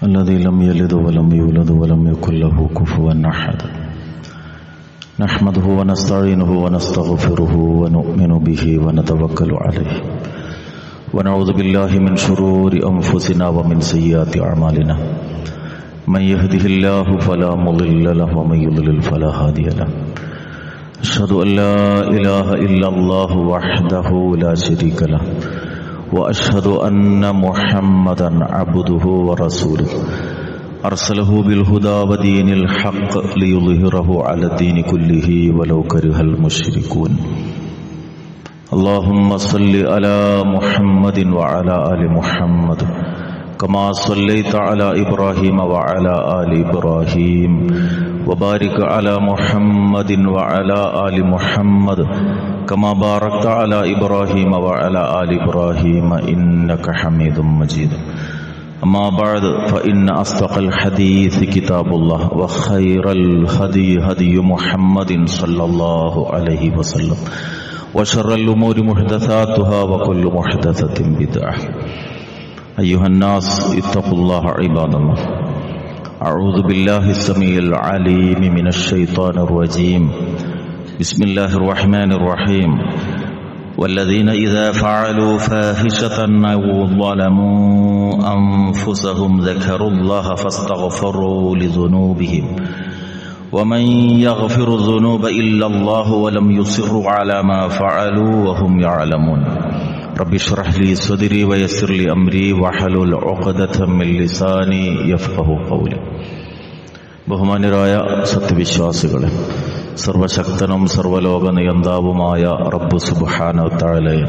الذي لم يلد ولم يولد ولم يكن له كفوا أحد نحمده ونستعينه ونستغفره ونؤمن به ونتوكل عليه ونعوذ بالله من شرور أنفسنا ومن سيئات أعمالنا من يهده الله فلا مضل له ومن يضلل فلا هادي له أشهد أن لا إله إلا الله وحده لا شريك له وأشهد أن محمدا عبده ورسوله أرسله بالهدى ودين الحق ليظهره على الدين كله ولو كره المشركون اللهم صل على محمد وعلى آل محمد كما صليت على إبراهيم وعلى آل إبراهيم وبارك على محمد وعلى آل محمد كما باركت على إبراهيم وعلى آل إبراهيم إنك حميد مجيد أما بعد فإن أصدق الحديث كتاب الله وخير الهدي هدي محمد صلى الله عليه وسلم وشر الأمور محدثاتها وكل محدثة بدعة أيها الناس اتقوا الله عباد الله أعوذ بالله السميع العليم من الشيطان الرجيم بسم الله الرحمن الرحيم والذين إذا فعلوا فاحشة أو ظلموا أنفسهم ذكروا الله فاستغفروا لذنوبهم ومن يغفر الذنوب إلا الله ولم يصروا على ما فعلوا وهم يعلمون رب اشرح لي صدري ويسر لي أمري واحلل عقدة من لساني يفقهوا قولي ബഹുമാന്യരായ സത്യവിശ്വാസികളെ, സർവശക്തനും സർവലോക നിയന്താവുമായ റബ്ബ് സുബ്ഹാനഹു വതആലയെ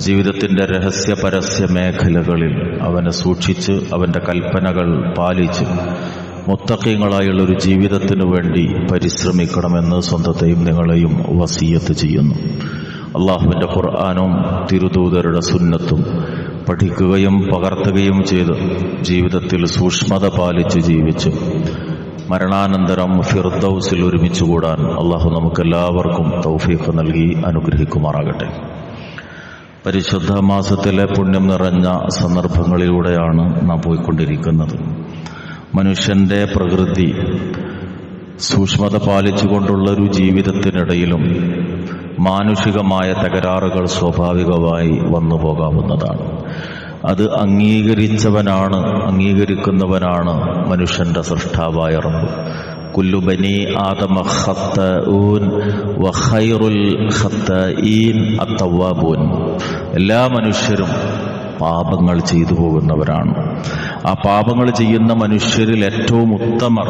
ജീവിതത്തിന്റെ രഹസ്യ പരസ്യ മേഖലകളിൽ അവനെ സൂക്ഷിച്ച് അവന്റെ കൽപ്പനകൾ പാലിച്ച് മുത്തഖീങ്ങളായുള്ളൊരു ജീവിതത്തിനു വേണ്ടി പരിശ്രമിക്കണമെന്ന് സ്വന്തത്തെയും നിങ്ങളെയും വസിയത്ത് ചെയ്യുന്നു. അള്ളാഹുവിന്റെ ഖുർആനും തിരുദൂതരുടെ സുന്നത്തും പഠിക്കുകയും പകർത്തുകയും ചെയ്ത് ജീവിതത്തിൽ സൂക്ഷ്മത പാലിച്ച് ജീവിച്ച് മരണാനന്തരം ഫിർദൗസിൽ ഒരുമിച്ചുകൂടാൻ അള്ളാഹു നമുക്കെല്ലാവർക്കും തൗഫീഖ് നൽകി അനുഗ്രഹിക്കുമാറാകട്ടെ. പരിശുദ്ധ മാസത്തിലെ പുണ്യം നിറഞ്ഞ സന്ദർഭങ്ങളിലൂടെയാണ് നാം പോയിക്കൊണ്ടിരിക്കുന്നത്. മനുഷ്യന്റെ പ്രകൃതി സൂക്ഷ്മത പാലിച്ചുകൊണ്ടുള്ളൊരു ജീവിതത്തിനിടയിലും മാനുഷികമായ തകരാറുകൾ സ്വാഭാവികമായി വന്നു പോകാവുന്നതാണ്. അത് അംഗീകരിക്കുന്നവനാണ് മനുഷ്യന്റെ സൃഷ്ടാവായ റബ്ബ്. കുല്ലു ബനി ആദമ ഖത്തഊൻ വഖൈറുൽ ഖത്തഈൻ അത്തവ്വാബൂൻ. എല്ലാ മനുഷ്യരും പാപങ്ങൾ ചെയ്തു പോകുന്നവരാണ്. ആ പാപങ്ങൾ ചെയ്യുന്ന മനുഷ്യരിൽ ഏറ്റവും ഉത്തമർ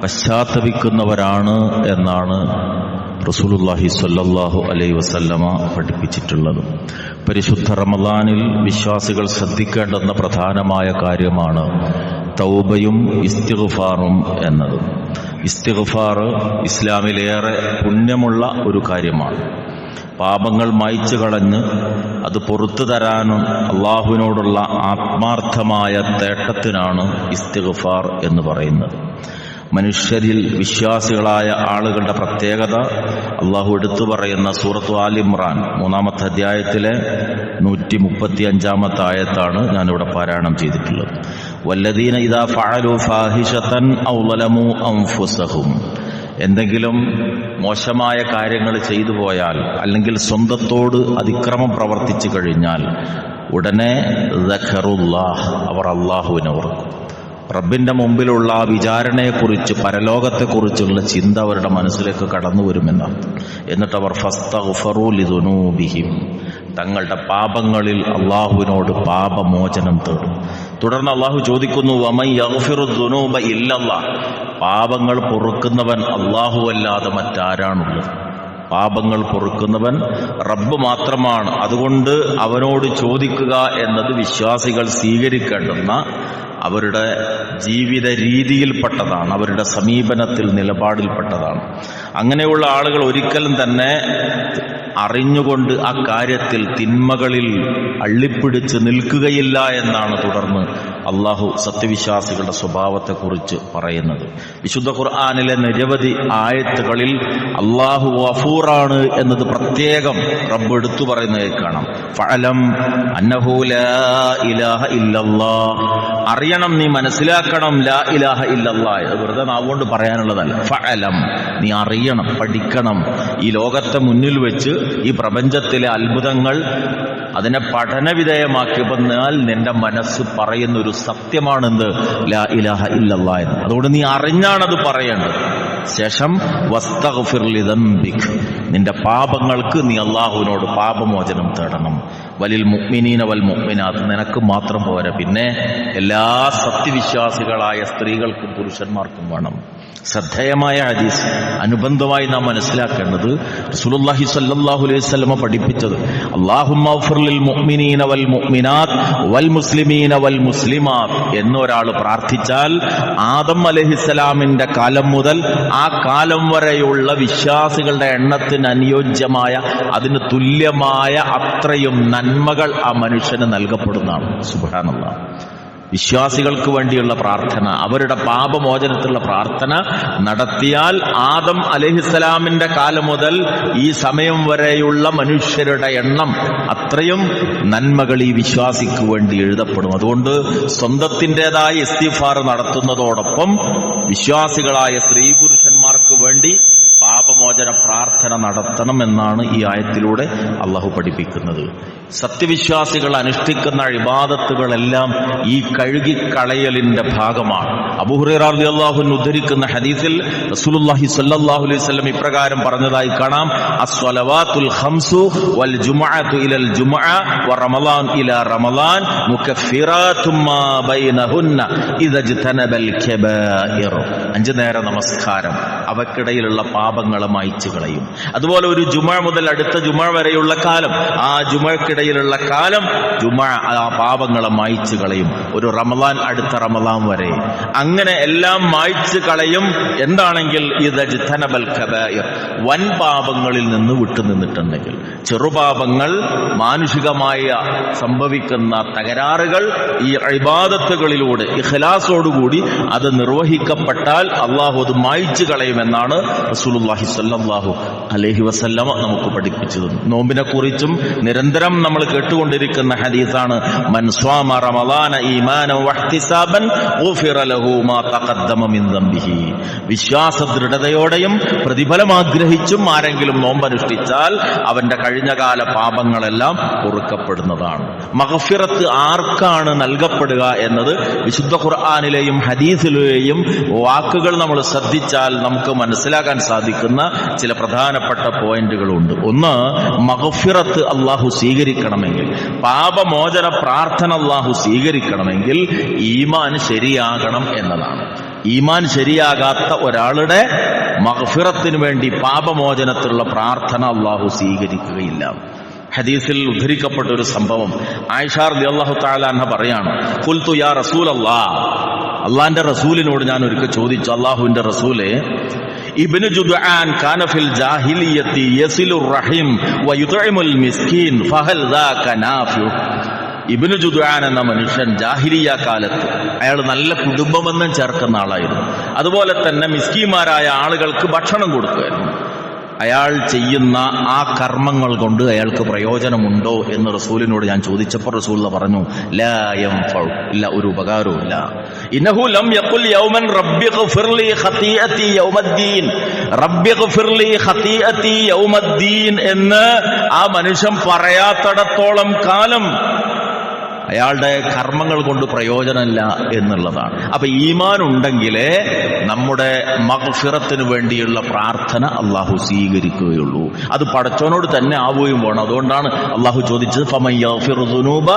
പശ്ചാത്തപിക്കുന്നവരാണ് എന്നാണ് റസൂലുള്ളാഹി സ്വല്ലല്ലാഹു അലൈഹി വസല്ലമ പഠിപ്പിച്ചിട്ടുള്ളത്. പരിശുദ്ധ റമളാനിൽ വിശ്വാസികൾ ശ്രദ്ധിക്കേണ്ടുന്ന പ്രധാനമായ കാര്യമാണ് തൗബയും ഇസ്തിഗ്ഫാറും എന്നത്. ഇസ്തിഗ്ഫാർ ഇസ്ലാമിലേറെ പുണ്യമുള്ള ഒരു കാര്യമാണ്. പാപങ്ങൾ മായ്ച്ചു കളഞ്ഞ് അത് പുറത്തു തരാനും അള്ളാഹുവിനോടുള്ള ആത്മാർത്ഥമായ തേട്ടത്തിനാണ് ഇസ്തിഗ്ഫാർ എന്ന് പറയുന്നത്. മനുഷ്യരിൽ വിശ്വാസികളായ ആളുകളുടെ പ്രത്യേകത അള്ളാഹു എടുത്തു പറയുന്ന സൂറത്ത് ആൽ ഇമ്രാൻ 3-ാമത്തെ അധ്യായത്തിലെ 135-ാമത്തെ ആയത്താണ് ഞാനിവിടെ പാരായണം ചെയ്തിട്ടുള്ളത്. വല്ലദീന ഇദാ ഫഅലു ഫാഹിശതൻ ഔ ളലമു അൻഫുസഹും. എന്തെങ്കിലും മോശമായ കാര്യങ്ങൾ ചെയ്തു പോയാൽ അല്ലെങ്കിൽ സ്വന്തത്തോട് അതിക്രമം പ്രവർത്തിച്ചു കഴിഞ്ഞാൽ ഉടനെ ദഖറുല്ലാഹ്, അവർ അള്ളാഹുവിനെ ഓർക്കും. റബ്ബിന്റെ മുമ്പിലുള്ള വിചാരണയെക്കുറിച്ച്, പരലോകത്തെക്കുറിച്ചുള്ള ചിന്ത അവരുടെ മനസ്സിലേക്ക് കടന്നു വരുമെന്നാണ്. എന്നിട്ട് അവർ ഫസ്തഗ്ഫറൂ ലിദുനൂബിഹിം, തങ്ങളുടെ പാപങ്ങളിൽ അള്ളാഹുവിനോട് പാപമോചനം തേടും. തുടർന്ന് അള്ളാഹു ചോദിക്കുന്നു, വമൻ യഗ്ഫിറു ദുനൂബ ഇല്ലല്ലാഹ്, പാപങ്ങൾ പൊറുക്കുന്നവൻ അല്ലാഹുവല്ലാതെ മറ്റാരാണുള്ളത്? പാപങ്ങൾ പൊറുക്കുന്നവൻ റബ്ബ് മാത്രമാണ്. അതുകൊണ്ട് അവനോട് ചോദിക്കുക എന്നത് വിശ്വാസികൾ സ്വീകരിക്കേണ്ടുന്ന അവരുടെ ജീവിത രീതിയിൽപ്പെട്ടതാണ്, അവരുടെ സമീപനത്തിൽ നിലപാടിൽപ്പെട്ടതാണ്. അങ്ങനെയുള്ള ആളുകൾ ഒരിക്കലും തന്നെ അറിഞ്ഞുകൊണ്ട് ആ കാര്യത്തിൽ തിന്മകളിൽ അള്ളിപ്പിടിച്ച് നിൽക്കുകയില്ല എന്നാണ് തുടർന്ന് അള്ളാഹു സത്യവിശ്വാസികളുടെ സ്വഭാവത്തെക്കുറിച്ച് പറയുന്നത്. വിശുദ്ധ ഖുർആനിലെ നിരവധി ആയത്തുകളിൽ അള്ളാഹു ഗഫൂറാണ് എന്നത് പ്രത്യേകം റബ്ബ് എടുത്തു പറയുന്നതായി കാണാം. ഫഅലം അന്നഹു ലാ ഇലാഹ ഇല്ലല്ലാഹ്, അറിയണം, നീ മനസ്സിലാക്കണം. ലാ ഇലാഹ ഇല്ലല്ലാഹ് വെറുതെ നാവുകൊണ്ട് പറയാനുള്ളതല്ല. ഫഅലം, നീ അറിയണം, പഠിക്കണം. ഈ ലോകത്തെ മുന്നിൽ വെച്ച് ഈ പ്രപഞ്ചത്തിലെ അത്ഭുതങ്ങൾ അതിനെ പഠനവിധേയമാക്കി വന്നാൽ നിന്റെ മനസ്സ് പറയുന്നൊരു സത്യമാണെന്ത്? ലാ ഇലാഹ ഇല്ലല്ലാഹ് എന്ന്. അതുകൊണ്ട് നീ അറിഞ്ഞാണത് പറയേണ്ടത്. ശേഷം വസ്തഗ്ഫിർ ലിദംബിക്, നിന്റെ പാപങ്ങൾക്ക് നീ അള്ളാഹുവിനോട് പാപമോചനം തേടണം. വലിൽ മുഅ്മിനീന വൽ മുഅ്മിനാത്ത്, നിനക്ക് മാത്രം പോരാ, പിന്നെ എല്ലാ സത്യവിശ്വാസികളായ സ്ത്രീകൾക്കും പുരുഷന്മാർക്കും വേണം. ശ്രദ്ധേയമായ ഹദീസ്. അനുബന്ധമായി നാം മനസ്സിലാക്കേണ്ടത് റസൂലുള്ളാഹി സ്വല്ലല്ലാഹു അലൈഹി വസല്ലം പഠിപ്പിച്ചത് അല്ലാഹുമ്മ ഗ്ഫിർ ലിൽ മുഅ്മിനീന വൽ മുഅ്മിനാത്ത് വൽ മുസ്ലിമീന വൽ മുസ്ലിമാത്ത് എന്നൊരാൾ പ്രാർത്ഥിച്ചാൽ ആദം അലൈഹിസ്സലാമിന്റെ കാലം മുതൽ ആ കാലം വരെയുള്ള വിശ്വാസികളുടെ എണ്ണത്തിന് അനുയോജ്യമായ, അതിന് തുല്യമായ അത്രയും നന്മകൾ ആ മനുഷ്യന് നൽകപ്പെടുന്നതാണ്. സുബ്ഹാനല്ലാഹ്. വിശ്വാസികൾക്ക് വേണ്ടിയുള്ള പ്രാർത്ഥന, അവരുടെ പാപമോചനത്തിലുള്ള പ്രാർത്ഥന നടത്തിയാൽ ആദം അലൈഹിസ്സലാമിന്റെ കാലം മുതൽ ഈ സമയം വരെയുള്ള മനുഷ്യരുടെ എണ്ണം അത്രയും നന്മകൾ ഈ വിശ്വാസിക്ക് വേണ്ടി എഴുതപ്പെടും. അതുകൊണ്ട് സ്വന്തത്തിൻ്റെതായ ഇസ്തിഗ്ഫാർ നടത്തുന്നതോടൊപ്പം വിശ്വാസികളായ സ്ത്രീ പുരുഷന്മാർക്ക് വേണ്ടി പാപമോചന പ്രാർത്ഥന നടത്തണമെന്നാണ് ഈ ആയത്തിലൂടെ അള്ളാഹു പഠിപ്പിക്കുന്നത്. സത്യവിശ്വാസികൾ അനുഷ്ഠിക്കുന്ന ഇബാദത്തുകളെല്ലാം ഈ കഴുകിക്കളയലിന്റെ ഭാഗമാണ്. അബൂ ഹുറൈറ റളിയല്ലാഹു അൻഹു ഉദ്ധരിക്കുന്ന ഹദീസിൽ റസൂലുള്ളാഹി സ്വല്ലല്ലാഹു അലൈഹി വസല്ലം ഇപ്രകാരം പറഞ്ഞതായി കാണാം: അസ്വലവാത്തുൽ ഖംസു വൽ ജുമുഅതു ഇലൽ ജുമുഅ വ റമളാൻ ഇലാ റമളാൻ മുകഫിറാതും മാ ബൈനഹുന്ന ഇദജ്തനബൽ കബായിർ. 5 നേര നമസ്കാരം അവക്കിടയിലുള്ള പാപങ്ങളെ മായ്ച്ചു കളയും. അതുപോലെ ഒരു ജുമുഅ മുതൽ അടുത്ത ജുമുഅ വരെയുള്ള കാലം, ആ ജുമുഅക്കിടയിലുള്ള കാലം ജുമുഅ ആ പാപങ്ങളെ മായ്ച്ചു കളയും. ഒരു റമളാൻ അടുത്ത റമളാൻ വരെ അങ്ങനെ എല്ലാം മായ്ച്ചു കളയും. എന്താണെങ്കിൽ ഇദജ്തനബൽ കബായിർ, വൻ പാപങ്ങളിൽ നിന്ന് വിട്ടുനിന്നിട്ടുണ്ടെങ്കിൽ. ചെറുപാപങ്ങൾ, മാനുഷികമായ സംഭവിക്കുന്ന തകരാറുകൾ ഈ ഇബാദത്തുകളിലൂടെ ഇഖ്ലാസോടുകൂടി അത് നിർവഹിക്കപ്പെട്ടാൽ അള്ളാഹു അത് മായ്ച്ചു കളയുമെന്നാണ് റസൂലുള്ളാഹി സ്വല്ലല്ലാഹു അലൈഹി വസല്ലം നമുക്ക് പഠിപ്പിച്ചത്. നോമ്പിനെ കുറിച്ചും നിരന്തരം നമ്മൾ കേട്ടുകൊണ്ടിരിക്കുന്ന ഹദീസാണ്: മൻ സ്വാമ റമളാന ഈമാനൻ വഹ്തിസാബൻ ഗുഫിറ ലഹു മാ തഖദ്ദമ മിൻ ദംബിഹി. വിശ്വാസ ദൃഢതയോടെയും പ്രതിഫലം ആഗ്രഹിച്ചും ആരെങ്കിലും നോമ്പനുഷ്ഠിച്ചാൽ അവന്റെ കഴിഞ്ഞകാല പാപങ്ങളെല്ലാം പൊറുക്കപ്പെടുന്നതാണ്. മഗ്ഫിറത്ത് ആർക്കാണ് നൽകപ്പെടുക എന്നത് വിശുദ്ധ ഖുർആനിലെയും ഹദീസിലെയും വാക്കുകൾ നമ്മൾ ശ്രദ്ധിച്ചാൽ നമുക്ക് മനസ്സിലാക്കാൻ സാധിക്കുന്ന ചില പ്രധാനപ്പെട്ട പോയിന്റുകളുണ്ട്. ഒന്ന്, മഗ്ഫിറത്ത് അള്ളാഹു സ്വീകരിക്കണമെങ്കിൽ, പാപമോചന പ്രാർത്ഥന അള്ളാഹു സ്വീകരിക്കണമെങ്കിൽ ഈമാൻ ശരിയാകണം എന്നതാണ്. ഈമാൻ ശരിയാകാത്ത ഒരാളുടെ മഗ്ഫിറത്തിന് വേണ്ടി, പാപമോചനത്തിലുള്ള പ്രാർത്ഥന അള്ളാഹു സ്വീകരിക്കുകയില്ല. ഹദീസിൽ ഉദ്ധരിക്കപ്പെട്ട ഒരു സംഭവം, ആയിഷ റളിയല്ലാഹു തആല അൻഹ പറയാണ്: ഖുൽതു യാ റസൂലല്ലാഹ്, അള്ളാന്റെ റസൂലിനോട് ഞാൻ ഒരിക്കൽ ചോദിച്ചു, അള്ളാഹുവിന്റെ റസൂലേ, ഇബ്നു ജുദ്ആൻ കാന ഫിൽ ജാഹിലിയ്യത്തി യസിലുർ റഹിം വയുത്ഇമുൽ മിസ്കീൻ ഫഹൽ ദാക നാഫിഉ. ഇബ്നു ജുദ്ആൻ എന്ന മനുഷ്യൻ ജാഹിലിയ്യ കാലത്ത് അയാൾ നല്ല കുടുംബബന്ധം ചേർക്കുന്ന ആളായിരുന്നു. അതുപോലെ തന്നെ മിസ്കീന്മാരായ ആളുകൾക്ക് ഭക്ഷണം കൊടുക്കുമായിരുന്നു. അയാൾ ചെയ്യുന്ന ആ കർമ്മങ്ങൾ കൊണ്ട് അയാൾക്ക് പ്രയോജനമുണ്ടോ എന്ന് റസൂലിനോട് ഞാൻ ചോദിച്ചപ്പോൾ റസൂൽ പറഞ്ഞു: ലാ യൻഫഉ, ഇല്ല, ഒരു ഉപകാരവുമില്ല. ഇന്നഹു ലം യഖുൽ യൗമൻ റബ്ബി ഗ്ഫിർലി ഖതീഅതി യൗമദ്ദീൻ, റബ്ബി ഗ്ഫിർലി ഖതീഅതി യൗമദ്ദീൻ എന്ന് ആ മനുഷ്യൻ പറയാത്തടത്തോളം കാലം അയാളുടെ കർമ്മങ്ങൾ കൊണ്ട് പ്രയോജനമില്ല എന്നുള്ളതാണ്. അപ്പൊ ഈമാൻ ഉണ്ടെങ്കിലേ നമ്മുടെ മഗ്ഫിറത്തിന് വേണ്ടിയുള്ള പ്രാർത്ഥന അള്ളാഹു സ്വീകരിക്കുകയുള്ളൂ. അത് പടച്ചവനോട് തന്നെ ആവുകയും വേണം. അതുകൊണ്ടാണ് അള്ളാഹു ചോദിച്ചത് ഫമൻ യഗ്ഫിറു ദുനൂബ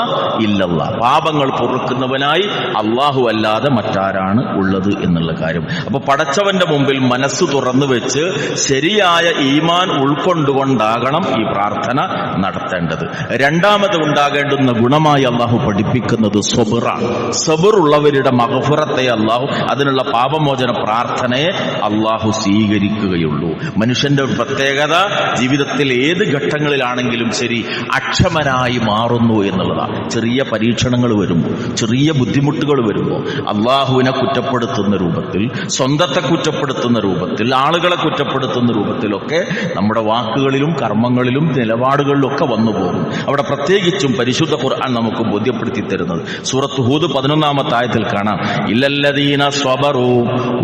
ഇല്ലല്ലാഹ്, പാപങ്ങൾ പൊറുക്കുന്നവനായി അള്ളാഹു അല്ലാതെ മറ്റാരാണ് ഉള്ളത് എന്നുള്ള കാര്യം. അപ്പൊ പടച്ചവന്റെ മുമ്പിൽ മനസ്സ് തുറന്നു വെച്ച് ശരിയായ ഈമാൻ ഉൾക്കൊണ്ടുകൊണ്ടാകണം ഈ പ്രാർത്ഥന നടത്തേണ്ടത്. രണ്ടാമത് ഉണ്ടാകേണ്ടുന്ന ഗുണമായി അള്ളാഹു പഠിപ്പിക്കുന്നത് സബറാണ്. സബറുള്ളവരുടെ മഗ്ഫിറത്തെ അള്ളാഹു, അതിനുള്ള പാപമോചന പ്രാർത്ഥനയെ അള്ളാഹു സ്വീകരിക്കുകയുള്ളൂ. മനുഷ്യന്റെ പ്രത്യേകത ജീവിതത്തിൽ ഏത് ഘട്ടങ്ങളിലാണെങ്കിലും ശരി അക്ഷമരായി മാറുന്നു എന്നുള്ളതാണ്. ചെറിയ പരീക്ഷണങ്ങൾ വരുമ്പോൾ, ചെറിയ ബുദ്ധിമുട്ടുകൾ വരുമ്പോൾ അള്ളാഹുവിനെ കുറ്റപ്പെടുത്തുന്ന രൂപത്തിൽ, സ്വന്തത്തെ കുറ്റപ്പെടുത്തുന്ന രൂപത്തിൽ, ആളുകളെ കുറ്റപ്പെടുത്തുന്ന രൂപത്തിലൊക്കെ നമ്മുടെ വാക്കുകളിലും കർമ്മങ്ങളിലും നിലപാടുകളിലും ഒക്കെ വന്നു പോകും. അവിടെ പ്രത്യേകിച്ചും പരിശുദ്ധ ഖുർആൻ നമുക്ക് ബോധ്യപ്പെടുത്തി തരുന്നത്. സൂറത്ത് ഹൂദ് 11-ാമത്തെ ആയത്തിൽ കാണാം, ഇല്ലല്ലദീന സ്വബറു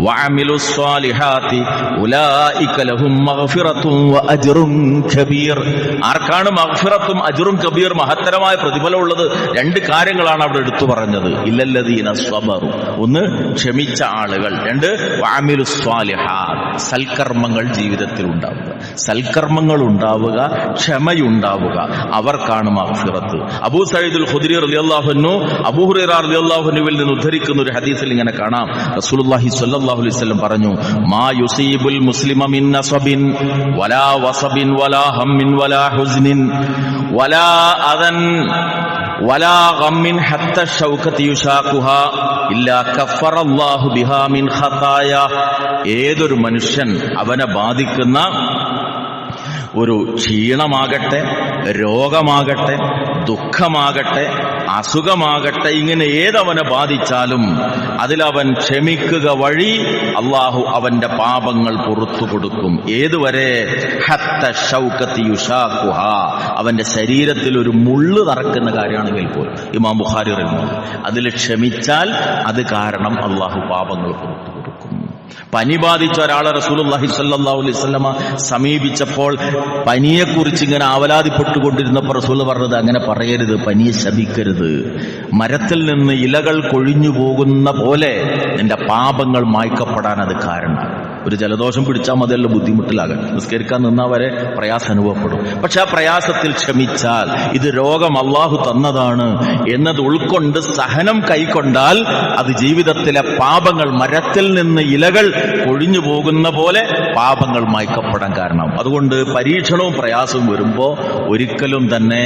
വഅമിലുസ് സ്വാലിഹാത്തി ഉലൈക ലഹും മഗ്ഫിറത്തും വഅജ്റുൻ കബീർ. ആർക്കാണ് മഗ്ഫിറത്തും അജ്റുൻ കബീർ, മഹത്തരമായ പ്രതിഫലമുള്ളത്? രണ്ട് കാര്യങ്ങളാണ് അവിടെ എടുത്തു പറഞ്ഞത്. ഇല്ലല്ലദീന സ്വബറു, ഒന്ന് ക്ഷമിച്ച ആളുകൾ, രണ്ട് വഅമിലുസ് സ്വാലിഹാത്ത്, സൽക്കർമ്മങ്ങൾ ജീവിതത്തിൽ ഉണ്ടാവുക. സൽക്കർമ്മങ്ങൾ ഉണ്ടാവുക, ക്ഷമയുണ്ടാവുക, അവർക്കാണ് മഗ്ഫിറത്ത്. അബൂ സഈദുൽ ഖുദ്രി റളിയല്ലാഹു അൻഹു അബൂ ഹുറൈറ റളിയല്ലാഹു അൻഹുവിൽ നിന്ന് ഉദ്ധരിക്കുന്ന ഒരു ഹദീസിൽ ഇങ്ങനെ കാണാം, റസൂലുള്ളാഹി സ്വല്ലല്ലാഹു അലൈഹി വസല്ലം പറഞ്ഞു, മാ യുസീബുൽ മുസ്ലിമ മിൻ നസബിൻ വലാ വസബിൻ വലാ ഹമ്മിൻ വലാ ഹുസ്നിൻ വലാ അദൻ വലാ ഗമ്മിൻ ഹത്ത ശൗകതി യുശാഖുഹാ ഇല്ലാ കഫറല്ലാഹു ബിഹാ മിൻ ഖതായ. ഏതൊരു മനുഷ്യൻ അവനെ ബാധിക്കുന്ന ഒരു ക്ഷീണമാകട്ടെ, രോഗമാകട്ടെ, ദുഃഖമാകട്ടെ, അസുഖമാകട്ടെ, ഇങ്ങനെ ഏതവനെ ബാധിച്ചാലും അതിലവൻ ക്ഷമിക്കുക വഴി അള്ളാഹു അവന്റെ പാപങ്ങൾ പുറത്തു കൊടുക്കും. ഏതുവരെ? ഹത്ത ശൗകതി യുശാഖുഹാ, അവന്റെ ശരീരത്തിൽ ഒരു മുള്ള് തറക്കുന്ന കാര്യമാണെങ്കിൽ പോലും. ഇമാം ബുഖാരി പറയുന്നു, അതിൽ ക്ഷമിച്ചാൽ അത് കാരണം അള്ളാഹു പാപങ്ങൾ പുറത്തു കൊടുക്കും. പനി ബാധിച്ച ഒരാളെ റസൂലുള്ളാഹി സ്വല്ലല്ലാഹു അലൈഹി വസല്ലമ സമീപിച്ചപ്പോൾ പനിയെക്കുറിച്ച് ഇങ്ങനെ ആവലാതിപ്പെട്ടുകൊണ്ടിരുന്നപ്പോൾ റസൂൽ പറഞ്ഞത്, അങ്ങനെ പറയരുത്, പനിയെ ശപിക്കരുത്. മരത്തിൽ നിന്ന് ഇലകൾ കൊഴിഞ്ഞു പോകുന്ന പോലെ നിന്റെ പാപങ്ങൾ മായ്ക്കപ്പെടാൻ അത് കാരണം. ഒരു ജലദോഷം പിടിച്ചാൽ മതിയല്ല ബുദ്ധിമുട്ടിലാകാൻ, നിസ്കരിക്കാൻ നിന്നാൽ വരെ പ്രയാസം അനുഭവപ്പെടും. പക്ഷെ ആ പ്രയാസത്തിൽ ക്ഷമിച്ചാൽ, ഇത് രോഗം അള്ളാഹു തന്നതാണ് എന്നത് ഉൾക്കൊണ്ട് സഹനം കൈക്കൊണ്ടാൽ അത് ജീവിതത്തിലെ പാപങ്ങൾ, മരത്തിൽ നിന്ന് ഇലകൾ കൊഴിഞ്ഞു പോകുന്ന പോലെ പാപങ്ങൾ മായ്ക്കപ്പെടാൻ കാരണം. അതുകൊണ്ട് പരീക്ഷണവും പ്രയാസവും വരുമ്പോൾ ഒരിക്കലും തന്നെ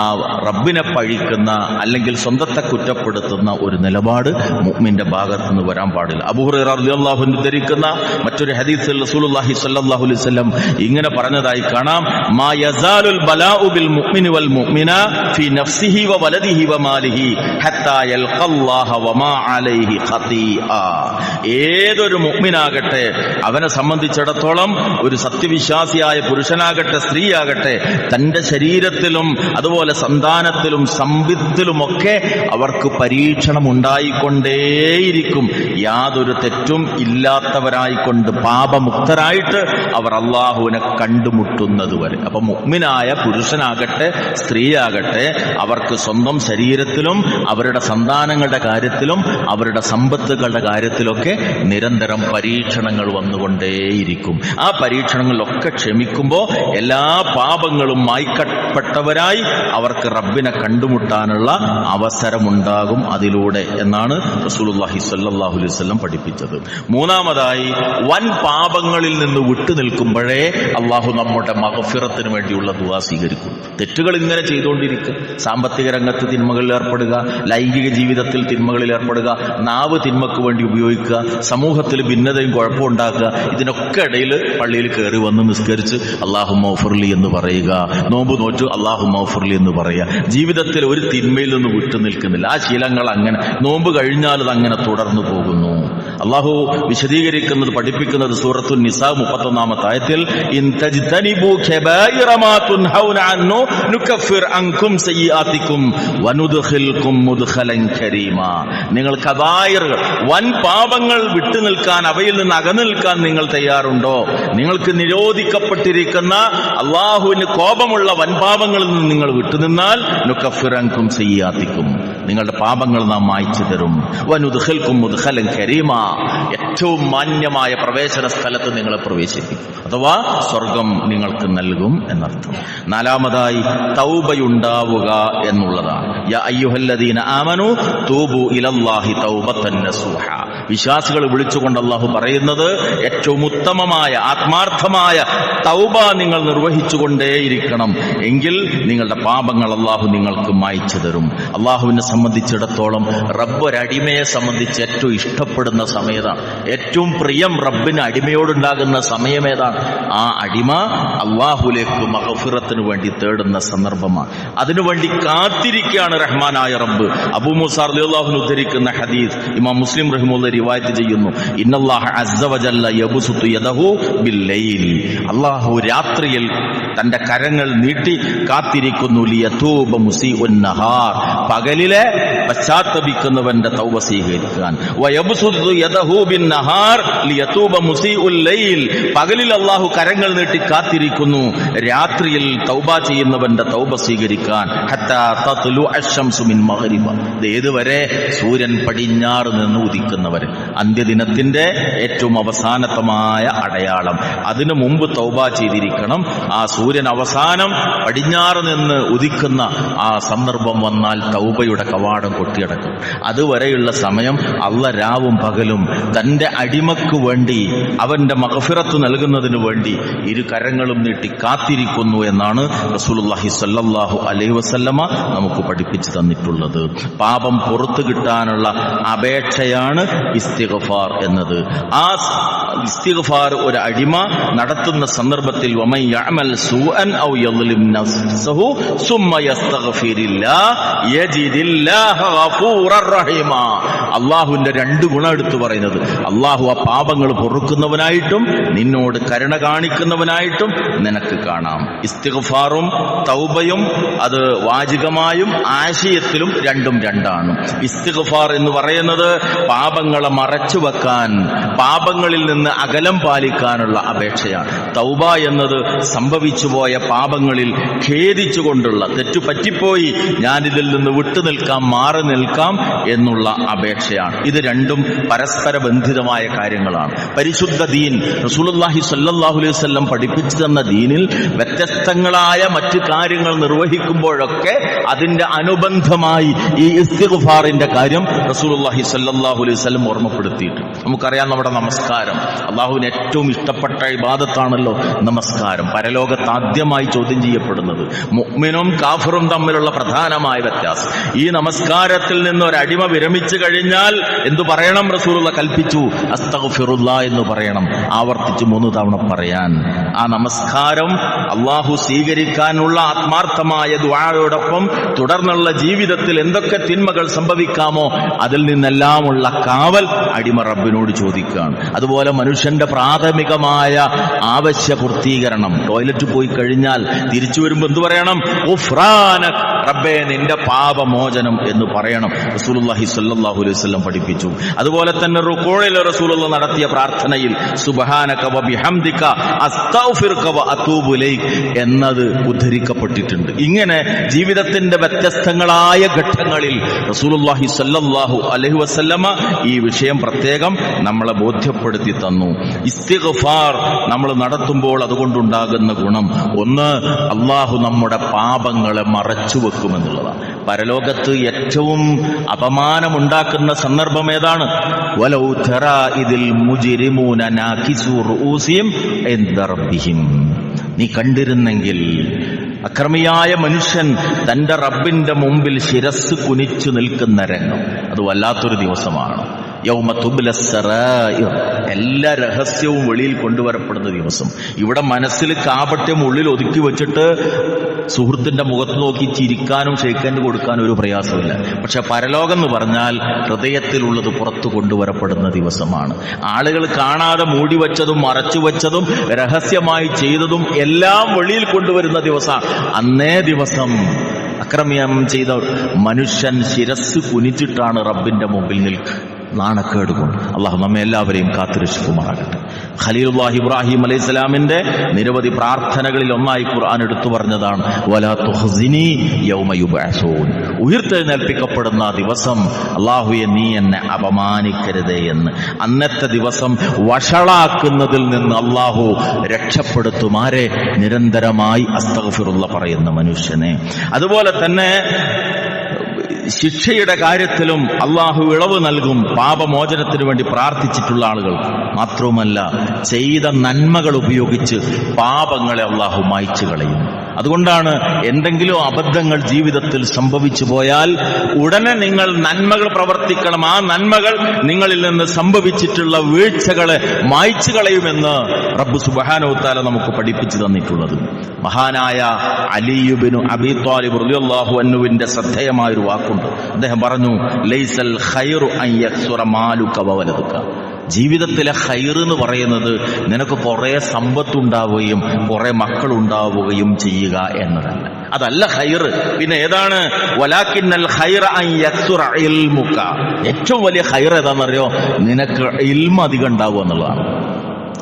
ആ റബ്ബിനെ പഴിക്കുന്ന അല്ലെങ്കിൽ സ്വന്തത്തെ കുറ്റപ്പെടുത്തുന്ന ഒരു നിലപാട് മുഅ്മിന്റെ ഭാഗത്ത് നിന്ന് വരാൻ പാടില്ല. അബൂ ഹുറൈറ റളിയല്ലാഹു അൻഹു ധരിക്കുന്ന മറ്റൊരു ഹദീസിൽ റസൂലുള്ളാഹി സ്വല്ലല്ലാഹു അലൈഹി വസല്ലം ഇങ്ങനെ പറഞ്ഞതായി കാണാം, മാ യസാലുൽ ബലാഉ ബിൽ മുഅ്മിനി വൽ മുഅ്മിന ഫീ നഫ്സിഹി വ വലദിഹി വ മാലിഹി ഹത്താ യൽഖല്ലാഹ വമാ അലൈഹി ഖതീആ. ഏതൊരു മുഅ്മിനാകട്ടെ, അവനെ സംബന്ധിച്ചിടത്തോളം ഒരു സത്യവിശ്വാസിയായ പുരുഷനാകട്ടെ സ്ത്രീയാകട്ടെ, തന്റെ ശരീരത്തിലും അതുപോലെ സന്താനത്തിലും സമ്പത്തിലുമൊക്കെ അവർക്ക് പരീക്ഷണം ഉണ്ടായിക്കൊണ്ടേയിരിക്കും. യാതൊരു തെറ്റും ഇല്ലാത്തവരായിക്കൊണ്ട് പാപമുക്തരായിട്ട് അവർ അള്ളാഹുവിനെ കണ്ടുമുട്ടുന്നതുവരെ. അപ്പൊ മുഅ്മിനായ പുരുഷനാകട്ടെ സ്ത്രീയാകട്ടെ, അവർക്ക് സ്വന്തം ശരീരത്തിലും അവരുടെ സന്താനങ്ങളുടെ കാര്യത്തിലും അവരുടെ സമ്പത്തുകളുടെ കാര്യത്തിലൊക്കെ നിരന്തരം പരീക്ഷണങ്ങൾ വന്നുകൊണ്ടേയിരിക്കും. ആ പരീക്ഷണങ്ങളിലൊക്കെ ക്ഷമിക്കുമ്പോൾ എല്ലാ പാപങ്ങളും മായ്ക്കപ്പെട്ടവരായി അവർക്ക് റബ്ബിനെ കണ്ടുമുട്ടാനുള്ള അവസരമുണ്ടാകും അതിലൂടെ എന്നാണ് റസൂലുള്ളാഹി സ്വല്ലല്ലാഹു അലൈഹി വസല്ലം പഠിപ്പിച്ചത്. മൂന്നാമതായി, വൻ പാപങ്ങളിൽ നിന്ന് വിട്ടുനിൽക്കുമ്പോഴേ അള്ളാഹു നമ്മുടെ മഗ്ഫിറത്തിന് വേണ്ടിയുള്ള ദുആ സ്വീകരിക്കും. തെറ്റുകൾ ഇങ്ങനെ ചെയ്തുകൊണ്ടിരിക്കുക, സാമ്പത്തിക രംഗത്ത് തിന്മകളിൽ ഏർപ്പെടുക, ലൈംഗിക ജീവിതത്തിൽ തിന്മകളിൽ ഏർപ്പെടുക, നാവ് തിന്മക്ക് വേണ്ടി ഉപയോഗിക്കുക, സമൂഹത്തിൽ ഭിന്നതയും കുഴപ്പമുണ്ടാക്കുക, ഇതിനൊക്കെ ഇടയിൽ പള്ളിയിൽ കയറി വന്ന് നിസ്കരിച്ച് അല്ലാഹുമ്മ ഗ്ഫിർലി എന്ന് പറയുക, നോമ്പ് നോറ്റു അല്ലാഹുമ്മ ഗ്ഫിർലി എന്ന് പറയുക. ജീവിതത്തിൽ ഒരു തിന്മയിൽ നിന്ന് വിട്ടു നിൽക്കുന്നില്ല. ആ ശീലങ്ങൾ അങ്ങനെ നോമ്പ് കഴിഞ്ഞാൽ അത് അങ്ങനെ തുടർന്നു പോകുന്നു. അള്ളാഹു വിശദീകരിക്കുന്നത്, പഠിപ്പിക്കുന്നത് സൂറത്തുൻ നിസാ 31-ാമത്തെ ആയത്തിൽ, ഇൻ തജ്തനിബു കബായിറ മാ തുൻഹൗന അൻഹു നുകഫിർ അൻകും സയ്യിആതികും വനുദ്ഖിൽകും മുദ്ഖലൻ കരീമാ. നിങ്ങൾ കബായിറുകൾ, വൻ പാപങ്ങൾ വിട്ടുനിൽക്കാൻ, അവയിൽ നിന്ന് അകന്നു നിൽക്കാൻ നിങ്ങൾ തയ്യാറുണ്ടോ? നിങ്ങൾക്ക് നിരോധിക്കപ്പെട്ടിരിക്കുന്ന അള്ളാഹുവിന് കോപമുള്ള വൻപാപങ്ങളിൽ നിന്ന് നിങ്ങൾ വിട്ടുനിന്നാൽ നുകഫിർ അൻകും സയ്യിആതികും, നിങ്ങളുടെ പാപങ്ങൾ നാം മായ്ച്ചു തരും. വനുദ്ഖിൽകും മുദ്ഖലൻ കരീമാ, ഏറ്റവും മാന്യമായ പ്രവേശന സ്ഥലത്ത് നിങ്ങളെ പ്രവേശിപ്പിക്കും, അഥവാ സ്വർഗം നിങ്ങൾക്ക് നൽകും എന്നർത്ഥം. നാലാമതായി, തൗബയുണ്ടാവുക എന്നുള്ളതാണ്. യാ അയ്യുഹല്ലദീന ആമനു തൂബു ഇലല്ലാഹി തൗബത്തൻ നസൂഹ. വിശ്വാസികൾ വിളിച്ചുകൊണ്ട് അള്ളാഹു പറയുന്നത്, ഏറ്റവും ഉത്തമമായ ആത്മാർത്ഥമായ തൗബ നിങ്ങൾ നിർവഹിച്ചുകൊണ്ടേയിരിക്കണം, എങ്കിൽ നിങ്ങളുടെ പാപങ്ങൾ അള്ളാഹു നിങ്ങൾക്ക് മായ്ച്ചു തരും. അള്ളാഹുവിനെ സംബന്ധിച്ചിടത്തോളം റബ്ബ് ഒരടിമയെ സംബന്ധിച്ച് ഏറ്റവും ഇഷ്ടപ്പെടുന്ന സമയതാണ്. ഏറ്റവും പ്രിയം റബ്ബിന് അടിമയോടുണ്ടാകുന്ന സമയമേതാണ്? ആ അടിമ അള്ളാഹുലേക്ക് മഗ്ഫിറത്തിന് വേണ്ടി തേടുന്ന സന്ദർഭമാണ്. അതിനുവേണ്ടി കാത്തിരിക്കുകയാണ് റഹ്മാനായ റബ്ബ്. അബൂ മൂസ റളിയല്ലാഹു അൻഹു ഉദ്ധരിക്കുന്ന ഹദീസ് ഇമാം മുസ്ലിം റഹിമഹുല്ലാഹ് റിവായത്ത് ചെയ്യുന്നു. ഇന്നല്ലാഹ അസ്സ വജല്ല യബ്സുതു യദഹു ബില്ലൈൽ. അള്ളാഹു രാത്രിയിൽ തന്റെ കരങ്ങൾ നീട്ടി കാത്തിരിക്കുന്നു. ലിയതൂബ മുസീഉൻ നഹാർ, പകലിലെ പശ്ചാത്തപിക്കുന്നവന്റെ തൗബ സ്വീകരിക്കാൻ. വയബ്സുതു യദഹു ബിൻ നഹാർ ലിയതൂബ മുസീഉൽ ലൈൽ, പകലിൽ അള്ളാഹു കരങ്ങൾ നീട്ടി കാത്തിരിക്കുന്നു രാത്രിയിൽ തൗബ ചെയ്യുന്നവന്റെ തൗബ സ്വീകരിക്കാൻ. ഹത്താ തത്ലു അശ്ശംസു മിൻ മഗ്രിബ, ഏതുവരെ? സൂര്യൻ പടിഞ്ഞാറ് നിന്ന് ഉദിക്കുന്നവരെ. അന്ത്യദിനത്തിന്റെ ഏറ്റവും അവസാനത്തമായ അടയാളം. അതിനു മുമ്പ് തൗബ ചെയ്തിരിക്കണം. ആ സൂര്യൻ അവസാനം പടിഞ്ഞാറ് നിന്ന് ഉദിക്കുന്ന ആ സന്ദർഭം വന്നാൽ തൗബയുടെ കവാടം കൊട്ടിയടക്കും. അതുവരെയുള്ള സമയം അള്ളാഹ് രാവും പകലും തന്റെ അടിമക്ക് വേണ്ടി, അവന്റെ മഗ്ഫിറത്ത് നൽകുന്നതിന് വേണ്ടി ഇരു കരങ്ങളും നീട്ടി കാത്തിരിക്കുന്നു എന്നാണ് റസൂലുള്ളാഹി സ്വല്ലല്ലാഹു അലൈഹി വസല്ലമ നമുക്ക് പഠിപ്പിച്ചു തന്നിട്ടുള്ളത്. പാപം പുറത്തു കിട്ടാനുള്ള അപേക്ഷയാണ് ഇസ്തിഗ്ഫാർ എന്നത്. ആ ഇസ്തിഗ്ഫാർ ഒരു അടിമ നടത്തുന്ന സന്ദർഭത്തിൽ വമൻ യഅമൽ സൂഅൻ ഔ യദ്ലിം നഫ്സഹു സുമ്മ യസ്തഗ്ഫിരില്ലാഹ് യജിദില്ലാഹ ഗഫൂറർ റഹീമ. അള്ളാഹുവിന്റെ രണ്ട് ഗുണം എടുത്തു പറയുന്നത്, അള്ളാഹു ആ പാപങ്ങൾ പൊറുക്കുന്നവനായിട്ടും നിന്നോട് കരുണ കാണിക്കുന്നവനായിട്ടും നിനക്ക് കാണാം. ഇസ്തിഗ്ഫാറും തൗബയും അത് വാചികമായും ആശയത്തിലും രണ്ടും രണ്ടാണ്. ഇസ്തിഗ്ഫാർ എന്ന് പറയുന്നത് പാപങ്ങളെ മറച്ചു വെക്കാൻ, പാപങ്ങളിൽ നിന്ന് അകലം പാലിക്കാനുള്ള അപേക്ഷയാണ്. തൗബ എന്നത് സംഭവിച്ചുപോയ പാപങ്ങളിൽ ഖേദിച്ചുകൊണ്ടുള്ള, തെറ്റു പറ്റിപ്പോയി ഞാനിതിൽ നിന്ന് വിട്ടുനിൽക്കാം, മാറി നിൽക്കാം എന്നുള്ള അപേക്ഷയാണ്. ഇത് രണ്ടും പരസ്പര ബന്ധിതമായ കാര്യങ്ങളാണ്. പരിശുദ്ധ ദീൻ, റസൂലുള്ളാഹി സ്വല്ലല്ലാഹു അലൈഹി വസല്ലം പഠിപ്പിച്ചു തന്ന ദീനിൽ വ്യത്യസ്തങ്ങളായ മറ്റു കാര്യങ്ങൾ നിർവഹിക്കുമ്പോഴൊക്കെ അതിന്റെ അനുബന്ധമായി ഈ ഇസ്തിഗ്ഫാറിന്റെ കാര്യം റസൂലുള്ളാഹി സ്വല്ലല്ലാഹു അലൈഹി വസല്ലം ഓർമ്മപ്പെടുത്തിയിട്ടുണ്ട്. നമുക്കറിയാം, നമ്മുടെ നമസ്കാരം അള്ളാഹുവിന് ഏറ്റവും ഇഷ്ടപ്പെട്ട ഇബാദത്താണല്ലോ നമസ്കാരം. പരലോകത്ത് ആദ്യമായി ചോദ്യം ചെയ്യപ്പെടുന്നത് മുഅ്മിനും കാഫിറും തമ്മിലുള്ള പ്രധാനമായ വ്യത്യാസം. ഈ നമസ്കാരത്തിൽ നിന്ന് ഒരടിമ വിരമിച്ചു കഴിഞ്ഞാൽ എന്തു പറയണം? റസൂലുള്ള കൽപ്പിച്ചു, അസ്തഗ്ഫിറുല്ലാ എന്ന് പറയണം. ആവർത്തിച്ച് 3 തവണ പറയാൻ. ആ നമസ്കാരം അള്ളാഹു സ്വീകരിക്കാനുള്ള ആത്മാർത്ഥമായ ദുആയോടൊപ്പം തുടർന്നുള്ള ജീവിതത്തിൽ എന്തൊക്കെ തിന്മകൾ സംഭവിക്കാമോ അതിൽ നിന്നെല്ലാമുള്ള കാവൽ അടിമ റബ്ബിനോട് ചോദിക്കുകയാണ്. അതുപോലെ മനുഷ്യന്റെ പ്രാഥമികമായ ആവശ്യ പൂർത്തീകരണം, ടോയ്ലറ്റ് പോയി കഴിഞ്ഞാൽ തിരിച്ചു വരുമ്പോൾ എന്തു പറയണം? ഗുഫ്രാനക്, റബ്ബേ നിന്റെ പാപമോചനം എന്ന് പറയണം. റസൂലുള്ളാഹി സ്വല്ലല്ലാഹു അലൈഹി വസല്ലം പഠിപ്പിച്ചു. അതുപോലെ തന്നെ റുകൂഇൽ റസൂലുള്ള നടത്തിയ പ്രാർത്ഥനയിൽ സുബ്ഹാനക വബിഹംദിക അസ്തഗ്ഫിറുക വഅതൂബു ഇലൈക് എന്നത് ഉദ്ധരിക്കപ്പെട്ടിട്ടുണ്ട്. ഇങ്ങനെ ജീവിതത്തിന്റെ വ്യത്യസ്തങ്ങളായ ഘട്ടങ്ങളിൽ റസൂലുള്ളാഹി സ്വല്ലല്ലാഹു അലൈഹി വസല്ലമ ഈ വിഷയം പ്രത്യേകം നമ്മളെ ബോധ്യപ്പെടുത്തി തന്നു. ഇസ്തിഗ്ഫാർ നമ്മൾ നടത്തുമ്പോൾ അതുകൊണ്ടുണ്ടാകുന്ന ഗുണം, ഒന്ന്, അള്ളാഹു നമ്മുടെ പാപങ്ങളെ മറച്ചു വെക്കുമെന്നുള്ളതാണ്. പരലോകത്ത് ഏറ്റവും അപമാനമുണ്ടാക്കുന്ന സന്ദർഭം ഏതാണ്? വലൗ തറാ ഇതിൽ മുജ്രിമൂന നാകിസു റൂസിഹിം ഇൻദ റബ്ബിഹിം. നീ കണ്ടിരുന്നെങ്കിൽ അക്രമിയായ മനുഷ്യൻ തന്റെ റബ്ബിന്റെ മുമ്പിൽ ശിരസ് കുനിച്ചു നിൽക്കുന്ന രംഗം. അത് വല്ലാത്തൊരു ദിവസമാണ്. യൗമ തുബ്ല സറായിർ, എല്ലാ രഹസ്യവും വെളിയിൽ കൊണ്ടുവരപ്പെടുന്ന ദിവസം. ഇവിടെ മനസ്സിൽ കാപട്യം ഉള്ളിൽ ഒതുക്കി വെച്ചിട്ട് സുഹൃത്തിന്റെ മുഖത്ത് നോക്കി ചിരിക്കാനും ഷെയ്ക്കൻഡ് കൊടുക്കാനും ഒരു പ്രയാസമില്ല. പക്ഷെ പരലോകം എന്ന് പറഞ്ഞാൽ ഹൃദയത്തിലുള്ളത് പുറത്തു കൊണ്ടുവരപ്പെടുന്ന ദിവസമാണ്. ആളുകൾ കാണാതെ മൂടിവെച്ചതും മറച്ചുവെച്ചതും രഹസ്യമായി ചെയ്തതും എല്ലാം വെളിയിൽ കൊണ്ടുവരുന്ന ദിവസമാണ്. അന്നേ ദിവസം അക്രമ്യം ചെയ്ത മനുഷ്യൻ ശിരസ് കുനിച്ചിട്ടാണ് റബ്ബിന്റെ മുമ്പിൽ നിൽക്കുക. നാണക്കേട് കൊണ്ട് അള്ളാഹു നമ്മെ എല്ലാവരെയും കാത്തുരക്ഷിക്കുമാറാകട്ടെ. ഖലീലുല്ലാഹി ഇബ്രാഹിം അലൈഹിസ്സലാമിന്റെ നിരവധി പ്രാർത്ഥനകളിൽ ഒന്നായി ഖുർആൻ എടുത്തു പറഞ്ഞതാണ് വലാ തുഖ്സിനി യൗമ യുബ്അസൂൻ. ഉയർത്തെഴുന്നേൽപ്പിക്കപ്പെടുന്ന ദിവസം അള്ളാഹുവേ നീ എന്നെ അപമാനിക്കരുതേ എന്ന്. അന്നത്തെ ദിവസം വഷളാക്കുന്നതിൽ നിന്ന് അള്ളാഹു രക്ഷപ്പെടുത്തുമാരെ നിരന്തരമായി അസ്തഗ്ഫിറുല്ലാഹ് പറയുന്ന മനുഷ്യനെ. അതുപോലെ തന്നെ ശിക്ഷയുടെ കാര്യത്തിലും അള്ളാഹു ഇളവ് നൽകും പാപമോചനത്തിന് വേണ്ടി പ്രാർത്ഥിച്ചിട്ടുള്ള ആളുകൾ. മാത്രവുമല്ല, ചെയ്ത നന്മകൾ ഉപയോഗിച്ച് പാപങ്ങളെ അള്ളാഹു മായ്ച്ചു കളയും. അതുകൊണ്ടാണ് എന്തെങ്കിലും അബദ്ധങ്ങൾ ജീവിതത്തിൽ സംഭവിച്ചു പോയാൽ ഉടനെ നിങ്ങൾ നന്മകൾ പ്രവർത്തിക്കണം. ആ നന്മകൾ നിങ്ങളിൽ നിന്ന് സംഭവിച്ചിട്ടുള്ള വീഴ്ചകളെ മായ്ച്ചു കളയുമെന്ന് റബ്ബ് സുബ്ഹാനഹു വ തആല നമുക്ക് പഠിപ്പിച്ചു തന്നിട്ടുള്ളത്. മഹാനായ അലി ഇബ്നു അബീ ത്വാലിബ് റളിയല്ലാഹു അൻഹുവിന്റെ ശ്രദ്ധേയമായ ഒരു വാക്കുണ്ട്. അദ്ദേഹം പറഞ്ഞു, ലൈസൽ ഖൈറു അൻ യക്സുറ മാലുക വവലദുക. ജീവിതത്തിലെ ഖൈർ എന്ന് പറയുന്നത് നിനക്ക് കുറെ സമ്പത്തുണ്ടാവുകയും കുറെ മക്കളുണ്ടാവുകയും ചെയ്യുക എന്നതല്ല. അതല്ല ഖൈർ. പിന്നെ ഏതാണ്? വലാകിന്നൽ ഖൈറ അൻ യക്സുറ ഇൽമുക. ഏറ്റവും വലിയ ഖൈർ ഏതാണെന്നറിയോ? നിനക്ക് ഇൽമ അധികം ഉണ്ടാവുക എന്നുള്ളതാണ്.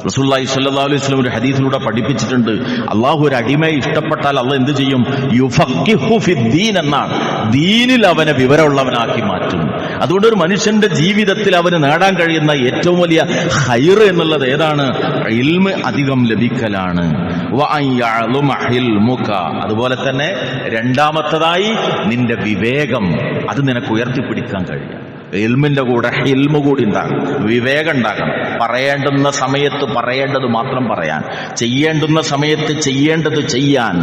റസൂലുള്ളാഹി സ്വല്ലല്ലാഹു അലൈഹി വസല്ലം ഒരു ഹദീസിലൂടെ പഠിപ്പിച്ചിട്ടുണ്ട്, അള്ളാഹു ഒരു അടിമയെ ഇഷ്ടപ്പെട്ടാൽ അള്ളാഹ് എന്ത് ചെയ്യും? യുഫഖിഹു ഫിദ്ദീൻ എന്നാണ്. ദീനിൽ അവനെ വിവരമുള്ളവനാക്കി മാറ്റും. അതുകൊണ്ട് ഒരു മനുഷ്യന്റെ ജീവിതത്തിൽ അവന് നേടാൻ കഴിയുന്ന ഏറ്റവും വലിയ ഖൈർ എന്നുള്ളത് ഏതാണ്? ഇൽമ് അധികം ലഭിക്കലാണ്. വഅൻ യഅ്ലുമ ഇൽമുക. അതുപോലെ തന്നെ രണ്ടാമത്തതായി നിന്റെ വിവേകം, അത് നിനക്ക് ഉയർത്തിപ്പിടിക്കാൻ കഴിയും. ഇൽമിന്റെ കൂടെ ഹിൽമു കൂടി ഉണ്ടാകണം, വിവേകം ഉണ്ടാകണം. പറയേണ്ടുന്ന സമയത്ത് പറയേണ്ടത് മാത്രം പറയാൻ, ചെയ്യേണ്ടുന്ന സമയത്ത് ചെയ്യേണ്ടത് ചെയ്യാൻ,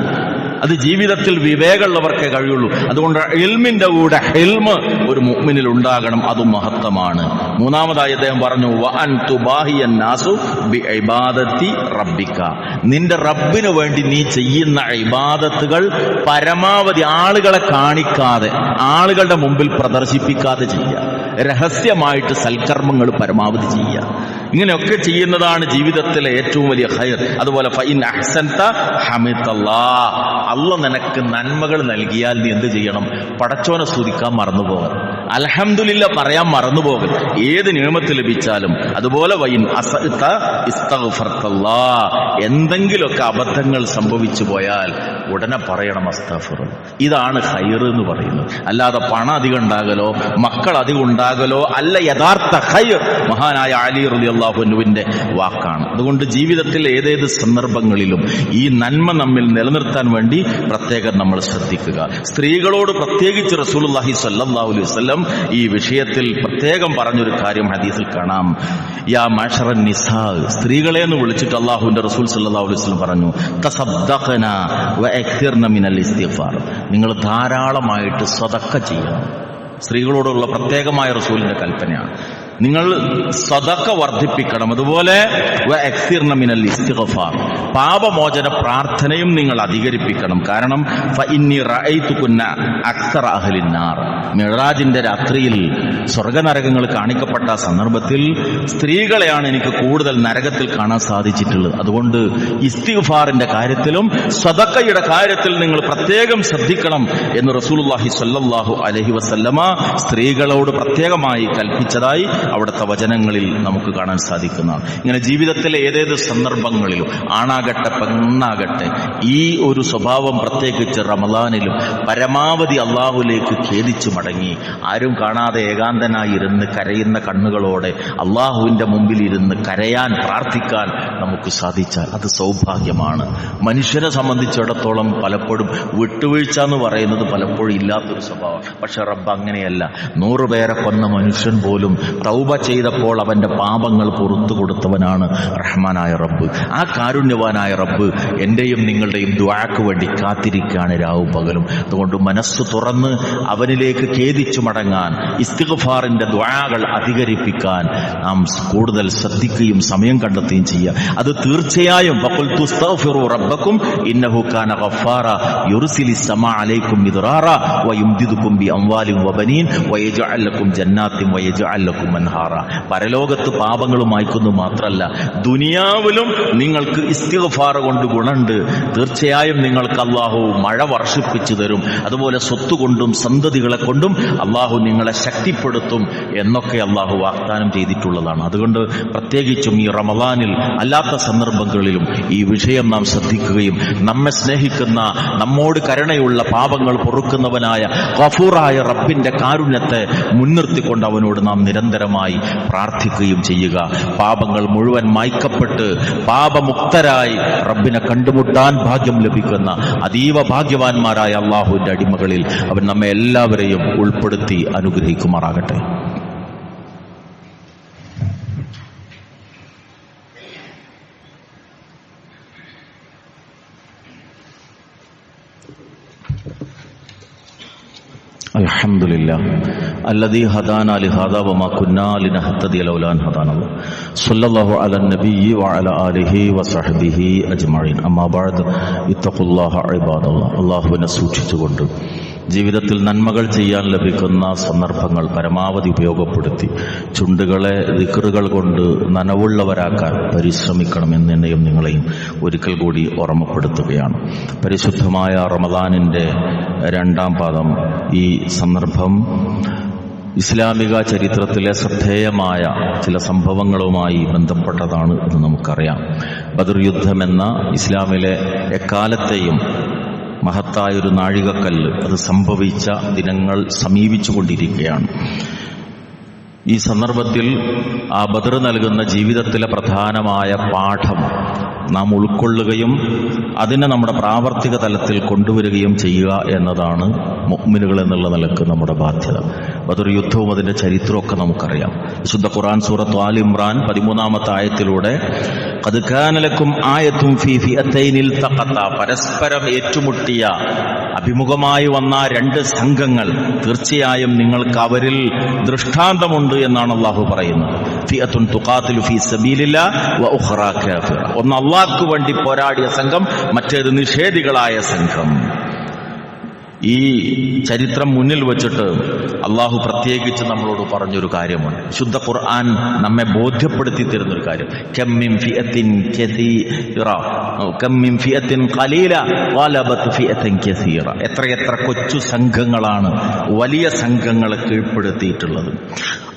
അത് ജീവിതത്തിൽ വിവേകമുള്ളവർക്കേ കഴിയുള്ളൂ. അതുകൊണ്ട് ഇൽമിന്റെ കൂടെ ഹിൽമ് ഒരു മുഅ്മിനിൽ ഉണ്ടാകണം. അതും മഹത്വമാണ്. മൂന്നാമതായി അദ്ദേഹം പറഞ്ഞു, വഅൻ തുബാഹിയൻ നാസു ബിഇബാദത്തി റബ്ബിക. നിന്റെ റബ്ബിന് വേണ്ടി നീ ചെയ്യുന്ന ഇബാദത്തുകൾ പരമാവധി ആളുകളെ കാണിക്കാതെ, ആളുകളുടെ മുമ്പിൽ പ്രദർശിപ്പിക്കാതെ ചെയ്യുക. രഹസ്യമായിട്ട് സൽക്കർമ്മങ്ങൾ പരമാവധി ചെയ്യുക. ഇങ്ങനെയൊക്കെ ചെയ്യുന്നതാണ് ജീവിതത്തിലെ ഏറ്റവും വലിയ ഖൈർ. അതുപോലെ ഫഇൻ അഹ്സൻത ഹമിദല്ലാഹ്. അല്ലാഹ് നിനക്ക് നന്മകൾ നൽകിയാൽ നീ എന്ത് ചെയ്യണം? പടച്ചോനെ സ്തുതിക്കാൻ മറന്നുപോകരുത്. അൽഹംദുലില്ലാഹ് പറയാൻ മറന്നുപോകരുത്, ഏത് നിഅമത്ത് ലഭിച്ചാലും. അതുപോലെ വഇൻ അസഅത ഇസ്തഗ്ഫർതല്ലാഹ്. എന്തെങ്കിലുമൊക്കെ അബദ്ധങ്ങൾ സംഭവിച്ചു പോയാൽ ഉടനെ പറയണം അസ്തഗ്ഫിറുല്ലാഹ്. ഇതാണ് ഖൈർ എന്ന് പറയുന്നത്. അല്ലാതെ പണം അധികം ഉണ്ടാകലോ മക്കൾ അധികം ഉണ്ടാകലോ അല്ല യഥാർത്ഥ ഖൈർ. മഹാനായ അലി റളിയല്ലാഹു അൻഹുവിന്റെ വാക്കാണ്. അതുകൊണ്ട് ജീവിതത്തിൽ ഏതേത് സന്ദർഭങ്ങളിലും ഈ നന്മ നമ്മിൽ നിലനിർത്താൻ വേണ്ടി പ്രത്യേകം നമ്മൾ ശ്രദ്ധിക്കുക. സ്ത്രീകളോട് പ്രത്യേകിച്ച് റസൂലുള്ളാഹി സ്വല്ലല്ലാഹു അലൈഹി വസല്ലം ഈ വിഷയത്തിൽ പ്രത്യേകം പറഞ്ഞൊരു കാര്യം ഹദീസിൽ കാണാം. യാ മഅ്ശറൻ നിസാ, സ്ത്രീകളെ എന്ന് വിളിച്ചിട്ട് അല്ലാഹുവിന്റെ റസൂൽ സ്വല്ലല്ലാഹു അലൈഹി വസല്ലം പറഞ്ഞു, തസദ്ദഖന വഅക്തിർന മിനൽ ഇസ്തിഗ്ഫാർ. നിങ്ങൾ ധാരാളമായിട്ട് സദഖ ചെയ്യണം. സ്ത്രീകളോടുള്ള പ്രത്യേകമായ റസൂലിന്റെ കൽപ്പനയാണ്. നിങ്ങൾ സദഖ വർദ്ധിപ്പിക്കണം. അതുപോലെ വഅക്തിർന മിനൽ ഇസ്തിഗ്ഫാർ, പാപമോചന പ്രാർത്ഥനയും നിങ്ങൾ അധികരിപ്പിക്കണം. കാരണം ഫഇന്നി റഅയ്തുകുന്ന അക്സറ അഹ്ലിൻ നാർ. മിഅ്റാജിന്റെ രാത്രിയിൽ സ്വർഗ്ഗനരകങ്ങൾ കാണിക്കപ്പെട്ട സന്ദർഭത്തിൽ സ്ത്രീകളെയാണ് എനിക്ക് കൂടുതൽ നരകത്തിൽ കാണാൻ സാധിച്ചിട്ടുള്ളത്. അതുകൊണ്ട് ഇസ്തിഗ്ഫാറിന്റെ കാര്യത്തിലും സദഖയുടെ കാര്യത്തിൽ നിങ്ങൾ പ്രത്യേകം ശ്രദ്ധിക്കണം എന്ന് റസൂലുള്ളാഹി സ്വല്ലല്ലാഹു അലൈഹി വസല്ലമ സ്ത്രീകളോട് പ്രത്യേകമായി കൽപ്പിച്ചതായി അവിടുത്തെ വചനങ്ങളിൽ നമുക്ക് കാണാൻ സാധിക്കുന്നതാണ്. ഇങ്ങനെ ജീവിതത്തിലെ ഏതേത് സന്ദർഭങ്ങളിലും ആണാകട്ടെ പെണ്ണാകട്ടെ ഈ ഒരു സ്വഭാവം പ്രത്യേകിച്ച് റമദാനിലും പരമാവധി അള്ളാഹുലേക്ക് ഖേദിച്ചു മടങ്ങി ആരും കാണാതെ ഏകാന്തനായി ഇരുന്ന് കരയുന്ന കണ്ണുകളോടെ അള്ളാഹുവിന്റെ മുമ്പിൽ ഇരുന്ന് കരയാൻ പ്രാർത്ഥിക്കാൻ നമുക്ക് സാധിച്ചാൽ അത് സൗഭാഗ്യമാണ്. മനുഷ്യനെ സംബന്ധിച്ചിടത്തോളം പലപ്പോഴും വിട്ടുവീഴ്ച എന്ന് പറയുന്നത് പലപ്പോഴും ഇല്ലാത്തൊരു സ്വഭാവം. പക്ഷെ റബ്ബ് അങ്ങനെയല്ല. 100 പേരെ കൊന്ന മനുഷ്യൻ പോലും തൗബ ചെയ്തപ്പോൾ അവന്റെ പാപങ്ങൾ പുറത്തു കൊടുത്തവനാണ് റഹ്മാനായ റബ്ബ്. ആ കാരുണ്യവാനായ റബ്ബ് എന്റെയും നിങ്ങളുടെയും ദുആക്ക് വേണ്ടി കാത്തിരിക്കുകയാണ് രാവും പകലും. അതുകൊണ്ട് മനസ്സ് തുറന്ന് അവനിലേക്ക് ഖേദിച്ചു മടങ്ങാൻ, ഇസ്തിഗ്ഫാറിന്റെ ദുആകൾ അധികരിപ്പിക്കാൻ നാം കൂടുതൽ ശ്രദ്ധിക്കുകയും സമയം കണ്ടെത്തുകയും ചെയ്യുക. അത് തീർച്ചയായും വഖുൽ തുസ്തഗ്ഫിറു റബ്ബക്കും ഇന്നഹു കാന ഗഫാറ യുർസിലിസ് സമാ അലൈക്കും മിദ്റാറ വയുംദിദുക്കും ബി അംവാലിൻ വബനീൻ വയജ്അൽ ലക്കും ജന്നാത്തിൻ വയജ്അൽ ലക്കും അൻഹാറ. പരലോകത്ത് പാപങ്ങൾ മായ്ക്കുന്നു മാത്രമല്ല, ദുനിയാവിലും നിങ്ങൾക്ക് ഇസ്തിഗ്ഫാർ കൊണ്ട് ഗുണമുണ്ട്. തീർച്ചയായും നിങ്ങൾക്ക് അള്ളാഹു മഴ വർഷിപ്പിച്ചു തരും. അതുപോലെ സ്വത്തുകൊണ്ടും സന്തതികളെ കൊണ്ടും അള്ളാഹു നിങ്ങളെ ശക്തിപ്പെടുത്തും എന്നൊക്കെ അള്ളാഹു വാഗ്ദാനം ചെയ്തിട്ടുള്ളതാണ്. അതുകൊണ്ട് പ്രത്യേകിച്ചും ഈ റമദാനിൽ അല്ലാത്ത സന്ദർഭങ്ങളിലും ഈ വിഷയം നാം ശ്രദ്ധിക്കുകയും നമ്മെ സ്നേഹിക്കുന്ന, നമ്മോട് കരുണയുള്ള, പാപങ്ങൾ പൊറുക്കുന്നവനായ ഗഫൂറായ റബ്ബിന്റെ കാരുണ്യത്തെ മുൻനിർത്തിക്കൊണ്ട് അവനോട് നാം നിരന്തരം നിരന്തരമായി പ്രാർത്ഥിക്കുകയും ചെയ്യുക. പാപങ്ങൾ മുഴുവൻ മായ്ക്കപ്പെട്ട് പാപമുക്തരായി റബ്ബിനെ കണ്ടുമുട്ടാൻ ഭാഗ്യം ലഭിക്കുന്ന അതീവ ഭാഗ്യവാന്മാരായ അള്ളാഹുവിന്റെ അടിമകളിൽ അവൻ നമ്മെ എല്ലാവരെയും ഉൾപ്പെടുത്തി അനുഗ്രഹിക്കുമാറാകട്ടെ. അൽഹംദുലില്ലാഹ് അല്ലദീ ഹദാനാ ലിഹാദാ വമാ കുന്നാ ലിനഹ്തദിയ ലൗലാ അൻ ഹദാനല്ലാഹ് സ്വല്ലല്ലാഹു അലൻ നബിയ്യി വഅലാ ആലിഹി വസഹ്ബിഹി അജ്മഈൻ. അമ്മാ ബഅദ് ഇത്തഖുല്ലാഹ ഇബാദല്ലാഹ്. അല്ലാഹുവിനെ സൂക്ഷിച്ചുകൊണ്ട് ജീവിതത്തിൽ നന്മകൾ ചെയ്യാൻ ലഭിക്കുന്ന സന്ദർഭങ്ങൾ പരമാവധി ഉപയോഗപ്പെടുത്തി ചുണ്ടുകളെ ദിക്റുകൾ കൊണ്ട് നനവുള്ളവരാക്കാൻ പരിശ്രമിക്കണമെന്ന് എന്നെയും നിങ്ങളെയും ഒരിക്കൽ കൂടി ഓർമ്മപ്പെടുത്തുകയാണ്. പരിശുദ്ധമായ റമദാനിന്റെ 2-ാം പാദം ഈ സന്ദർഭം ഇസ്ലാമിക ചരിത്രത്തിലെ ശ്രദ്ധേയമായ ചില സംഭവങ്ങളുമായി ബന്ധപ്പെട്ടതാണ് എന്ന് നമുക്കറിയാം. ബദർ യുദ്ധമെന്ന ഇസ്ലാമിലെ എക്കാലത്തെയും മഹത്തായൊരു നാഴികക്കല്ല് അത് സംഭവിച്ച ദിനങ്ങൾ സമീപിച്ചുകൊണ്ടിരിക്കുകയാണ്. ഈ സന്ദർഭത്തിൽ ആ ബദർ നൽകുന്ന ജീവിതത്തിലെ പ്രധാനമായ പാഠം നാം ഉൾക്കൊള്ളുകയും അതിനെ നമ്മുടെ പ്രാവർത്തിക തലത്തിൽ കൊണ്ടുവരികയും ചെയ്യുക എന്നതാണ് മുഅ്മിനുകൾ എന്നുള്ള നിലക്ക് നമ്മുടെ ബാധ്യത. ബദർ യുദ്ധവും അതിന്റെ ചരിത്രമൊക്കെ നമുക്കറിയാം. വിശുദ്ധ ഖുർആൻ സൂറത്ത് ആൽ ഇംറാൻ 13-ാമത്തെ ആയത്തിലൂടെ ഖദ് കാന ലക്കും ആയത്തുൻ ഫീ ഫിഅത്തൈനിൽ തഖത, പരസ്പരം ഏറ്റുമുട്ടിയ അഭിമുഖമായി വന്ന 2 സംഘങ്ങൾ, തീർച്ചയായും നിങ്ങൾക്ക് അവരിൽ ദൃഷ്ടാന്തമുണ്ട് എന്നാണ് അല്ലാഹു പറയുന്നത്. ഫിഅത്തുൻ തുഖാതിലു ഫീ സബീലില്ലാഹ് വ ഉഖറാ കാഫിറ. ഒന്ന് അല്ലാഹുവിന് വേണ്ടി പോരാടിയ സംഘം, മറ്റേത് നിഷേധികളായ സംഘം. ഈ ചരിത്രം മുന്നിൽ വച്ചിട്ട് അള്ളാഹു പ്രത്യേകിച്ച് നമ്മളോട് പറഞ്ഞൊരു കാര്യമാണ്. ശുദ്ധ ഖുർആൻ നമ്മെ ബോധ്യപ്പെടുത്തി തരുന്നൊരു കാര്യം. കം മിൻ ഫിഅത്തിൻ കസീറ കം മിൻ ഫിഅത്തിൻ ഖലീല ഗലബത് ഫിഅത്തിൻ കസീറ. എത്രയെത്ര കൊച്ചു സംഘങ്ങളാണ് വലിയ സംഘങ്ങളെ കീഴ്പ്പെടുത്തിയിട്ടുള്ളത്.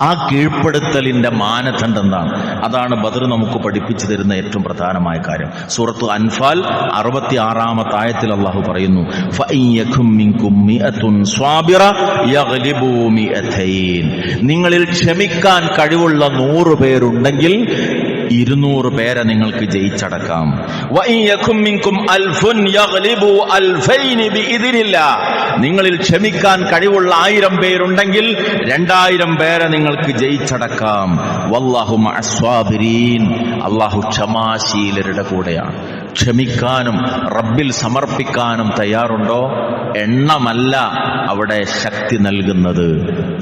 ആ കീഴ്പ്പെടുത്തലിന്റെ മാനദണ്ഡം എന്താണ്? അതാണ് ബദർ നമുക്ക് പഠിപ്പിച്ചു തരുന്ന ഏറ്റവും പ്രധാനമായ കാര്യം. സൂറത്ത് അൻഫാൽ 66-ാമത്തെ ആയത്തിൽ അള്ളാഹു പറയുന്നു, ഫഇൻ യകും മിൻകും മിഅത്തുൻ സ്വാബിറ യഗ്ലിബു മിഅതൈൻ. നിങ്ങളിൽ ക്ഷമിക്കാൻ കഴിവുള്ള 100 പേരുണ്ടെങ്കിൽ 200 പേരെ നിങ്ങൾക്ക് ജയിച്ചടക്കാം. വഇൻ യകും മിൻകും അൽഫുൻ യഗ്ലിബു അൽഫൈൻ ബിഇദ്നില്ലാഹ്. നിങ്ങളിൽ ക്ഷമിക്കാൻ കഴിവുള്ള 1000 പേരുണ്ടെങ്കിൽ 2000 പേരെ നിങ്ങൾക്ക് ജയിച്ചടക്കാം. വല്ലാഹു മഅസ്വാബിരീൻ. അല്ലാഹു ക്ഷമാശീലരുടെ കൂടെയാണ്. ക്ഷമിക്കാനും റബ്ബിൽ സമർപ്പിക്കാനും തയ്യാറുണ്ടോ? എണ്ണമല്ല അവിടെ ശക്തി നൽകുന്നത്,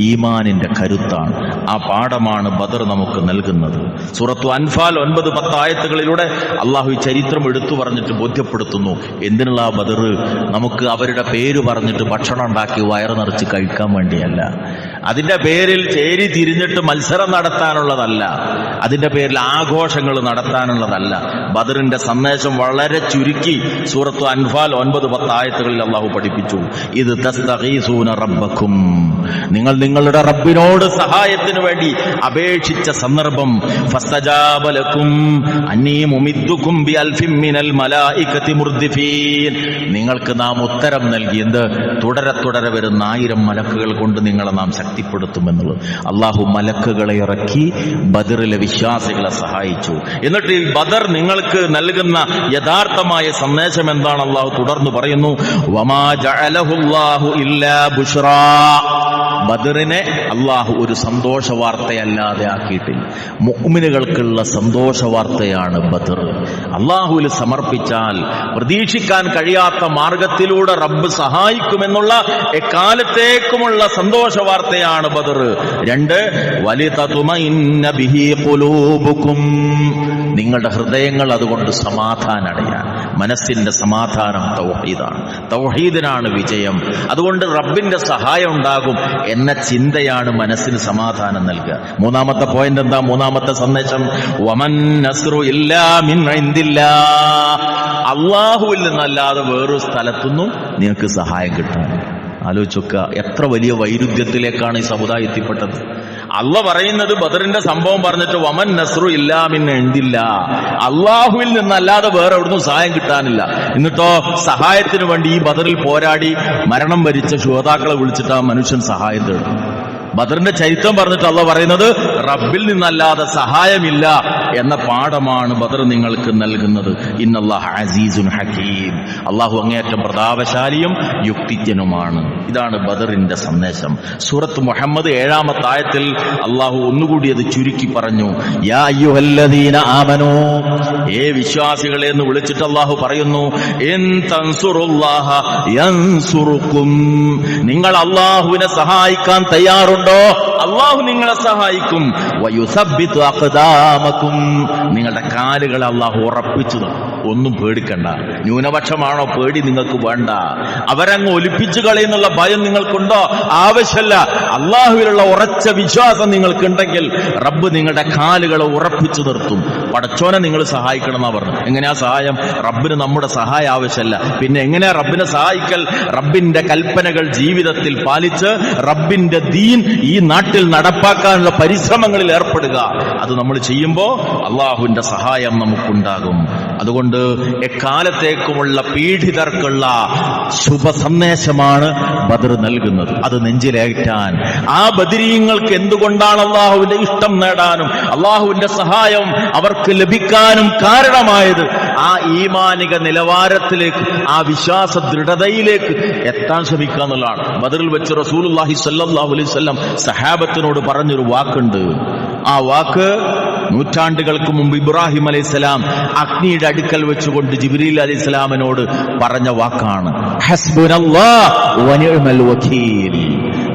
ഈമാനിന്റെ കരുത്താണ്. ആ പാഠമാണ് ബദർ നമുക്ക് നൽകുന്നത്. സൂറത്തു അൻഫാൽ 9-10 ആയത്തുകളിലൂടെ അള്ളാഹു ഈ ചരിത്രം എടുത്തു പറഞ്ഞിട്ട് ബോധ്യപ്പെടുത്തുന്നു. എന്തിനുള്ള ബദർ? നമുക്ക് അവരുടെ പേര് പറഞ്ഞിട്ട് ഭക്ഷണം ഉണ്ടാക്കി വയറ് നിറച്ച് കഴിക്കാൻ വേണ്ടിയല്ല. അതിന്റെ പേരിൽ ചേരി തിരിഞ്ഞിട്ട് മത്സരം നടത്താനുള്ളതല്ല. അതിന്റെ പേരിൽ ആഘോഷങ്ങൾ നടത്താനുള്ളതല്ല. ബദറിന്റെ സന്ദേശം വളരെ ചുരുക്കി സൂറത്തു അൻഫാൽ 9-10 ആയത്തുകളിൽ അള്ളാഹു പഠിപ്പിച്ചു. ഇത് തസ്തഗീസൂന റബ്ബക്കും. നിങ്ങൾ നിങ്ങളുടെ റബ്ബിനോട് സഹായത്തിന് വേണ്ടി അപേക്ഷിച്ച സന്ദർഭം. ഫസ്തജാബ ലക്കും അന്നീ മുമിദ്ദുക്കും ബിഅൽഫിൻ മിനൽ മലായികതി മുർദിഫീൻ. നിങ്ങൾക്ക് നാം ഉത്തരം നൽകി. എന്ത്? തുടരെ വരുന്ന 1000 മലക്കുകൾ കൊണ്ട് നിങ്ങളെ നാം ശക്തിപ്പെടുത്തുമെന്നുള്ളത്. അള്ളാഹു മലക്കുകളെ ഇറക്കി ബദറിലെ വിശ്വാസികളെ സഹായിച്ചു. എന്നിട്ട് ഈ ബദർ നിങ്ങൾക്ക് നൽകുന്ന യഥാർത്ഥമായ സന്ദേശം എന്താണ്? അള്ളാഹു തുടർന്ന് പറയുന്നു, വമാ ജഅലഹുല്ലാഹു ഇല്ലാ ബുശ്റാ. ബദറിനെ അള്ളാഹു ഒരു സന്തോഷ വാർത്തയല്ലാതെ ആക്കിയിട്ടില്ല. മുഅ്മിനുകൾക്കുള്ള സന്തോഷ വാർത്തയാണ് ബദർ. അള്ളാഹുവിൽ സമർപ്പിച്ചാൽ പ്രതീക്ഷിക്കാൻ കഴിയാത്ത മാർഗത്തിലൂടെ റബ്ബ് സഹായിക്കുമെന്നുള്ള എക്കാലത്തേക്കുമുള്ള സന്തോഷ വാർത്തയാണ് ബദർ. 2, വലിതതുമഇന്ന ബിഹി ഖുലൂബുക്കും. നിങ്ങളുടെ ഹൃദയങ്ങൾ അതുകൊണ്ട് സമാധാനമടയാൻ. മനസ്സിന്റെ സമാധാനം തൗഹീദാണ്. തൗഹീദിനാണ് വിജയം. അതുകൊണ്ട് റബ്ബിന്റെ സഹായം ഉണ്ടാകും എന്ന ചിന്തയാണ് മനസ്സിന് സമാധാനം നൽകുക. 3-ാമത്തെ പോയിന്റ് എന്താ? 3-ാമത്തെ സന്ദേശം, വമൻ നസ്റു ഇല്ലാ മിൻ ഇൻദില്ലാഹ്. അല്ലാഹുവിൽ നിന്നല്ലാതെ വേറൊരു സ്ഥലത്തുനിന്നും നിങ്ങൾക്ക് സഹായം കിട്ടാൻ. ആലോചിച്ചൊക്കെ എത്ര വലിയ വൈരുദ്ധ്യത്തിലേക്കാണ് ഈ സമുദായം എത്തിപ്പെട്ടത്. അള്ള പറയുന്നത് ബദറിന്റെ സംഭവം പറഞ്ഞിട്ട് വമൻ നസ്റു ഇല്ലാ മിൻ ഇൻദില്ലാഹ്, അള്ളാഹുവിൽ നിന്നല്ലാതെ വേറെ എവിടുന്നും സഹായം കിട്ടാനില്ല. എന്നിട്ടോ സഹായത്തിന് വേണ്ടി ഈ ബദറിൽ പോരാടി മരണം വരിച്ച ശുഹദാക്കളെ വിളിച്ചിട്ട് ആ മനുഷ്യൻ സഹായം തേടും. ബദറിന്റെ ചരിത്രം പറഞ്ഞിട്ട് അള്ളാഹ് പറയുന്നത് റബ്ബിൽ നിന്നല്ലാതെ സഹായമില്ല എന്ന പാഠമാണ് ബദർ നിങ്ങൾക്ക് നൽകുന്നത്. ഇന്നല്ലാഹ അസീസുൻ ഹകീം, അള്ളാഹു അങ്ങേയറ്റം പ്രതാപശാലിയും യുക്തിജ്ഞനുമാണ്. ഇതാണ് ബദറിന്റെ സന്ദേശം. സൂറത്ത് മുഹമ്മദ് 7-ാമത്തെ ആയത്തിൽ അള്ളാഹു ഒന്നുകൂടി അത് ചുരുക്കി പറഞ്ഞു. യാ അയ്യുഹല്ലദീന ആമനൂ, ഏ വിശ്വാസികളെ എന്ന് വിളിച്ചിട്ട് അള്ളാഹു പറയുന്നു, ഇൻ തൻസുറുല്ലാഹ യൻസുറുക്കും, നിങ്ങൾ അള്ളാഹുവിനെ സഹായിക്കാൻ തയ്യാറുണ്ടോ അള്ളാഹു നിങ്ങളെ സഹായിക്കും. വയുസബ്ബിതു അഖ്ദാമക്കും, നിങ്ങളുടെ കാലുകളെ അള്ളാഹു ഉറപ്പിച്ചു. ഒന്നും പേടിക്കണ്ട. ന്യൂനപക്ഷമാണോ പേടി? നിങ്ങൾക്ക് വേണ്ട. അവരങ്ങ് ഒലിപ്പിച്ചു കളയുന്നുള്ള ഭയം നിങ്ങൾക്കുണ്ടോ? ആവശ്യമല്ല. അള്ളാഹുവിലുള്ള ഉറച്ച വിശ്വാസം നിങ്ങൾക്കുണ്ടെങ്കിൽ റബ്ബ് നിങ്ങളുടെ കാലുകളെ ഉറപ്പിച്ചു നിർത്തും. പടച്ചോനെ നിങ്ങൾ സഹായിക്കണം എന്നാ പറഞ്ഞു. എങ്ങനെയാ സഹായം? റബ്ബിന് നമ്മുടെ സഹായം ആവശ്യമല്ല. പിന്നെ എങ്ങനെയാ റബ്ബിനെ സഹായിക്കൽ? റബ്ബിന്റെ കൽപ്പനകൾ ജീവിതത്തിൽ പാലിച്ച് റബ്ബിന്റെ ദീൻ ഈ നാട്ടിൽ നടപ്പാക്കാനുള്ള പരിശ്രമങ്ങളിൽ ഏർപ്പെടുക. അത് നമ്മൾ ചെയ്യുമ്പോൾ അള്ളാഹുവിന്റെ സഹായം നമുക്കുണ്ടാകും. അതുകൊണ്ട് എക്കാലത്തേക്കുമുള്ള പീഡിതർക്കുള്ള ശുഭ സന്ദേശമാണ് ബദർ നൽകുന്നത്. അത് നെഞ്ചിലേറ്റാൻ ആ ബദരീങ്ങൾക്ക് എന്തുകൊണ്ടാണ് അള്ളാഹുവിന്റെ ഇഷ്ടം നേടാനും അള്ളാഹുവിന്റെ സഹായം അവർക്ക് ലഭിക്കാനും കാരണമായത്, ആ ഈമാനിക നിലവാരത്തിലേക്ക്, ആ വിശ്വാസ ദൃഢതയിലേക്ക് എത്താൻ ശ്രമിക്കുക എന്നുള്ളതാണ്. ബദറിൽ വെച്ച് റസൂലുള്ളാഹി സ്വല്ലല്ലാഹു അലൈഹി വസല്ലം സഹാബത്തിനോട് പറഞ്ഞൊരു വാക്കുണ്ട്. ആ വാക്ക് നൂറ്റാണ്ടുകൾക്ക് മുമ്പ് ഇബ്രാഹിം അലൈഹിസ്സലാം അഗ്നിയുടെ അടുക്കൽ വെച്ചുകൊണ്ട് ജിബ്രീൽ അലൈഹിസ്സലാമിനോട് പറഞ്ഞ വാക്കാണ്. ഹസ്ബുനല്ലാഹ് വനിഅ്മൽ വകീൽ.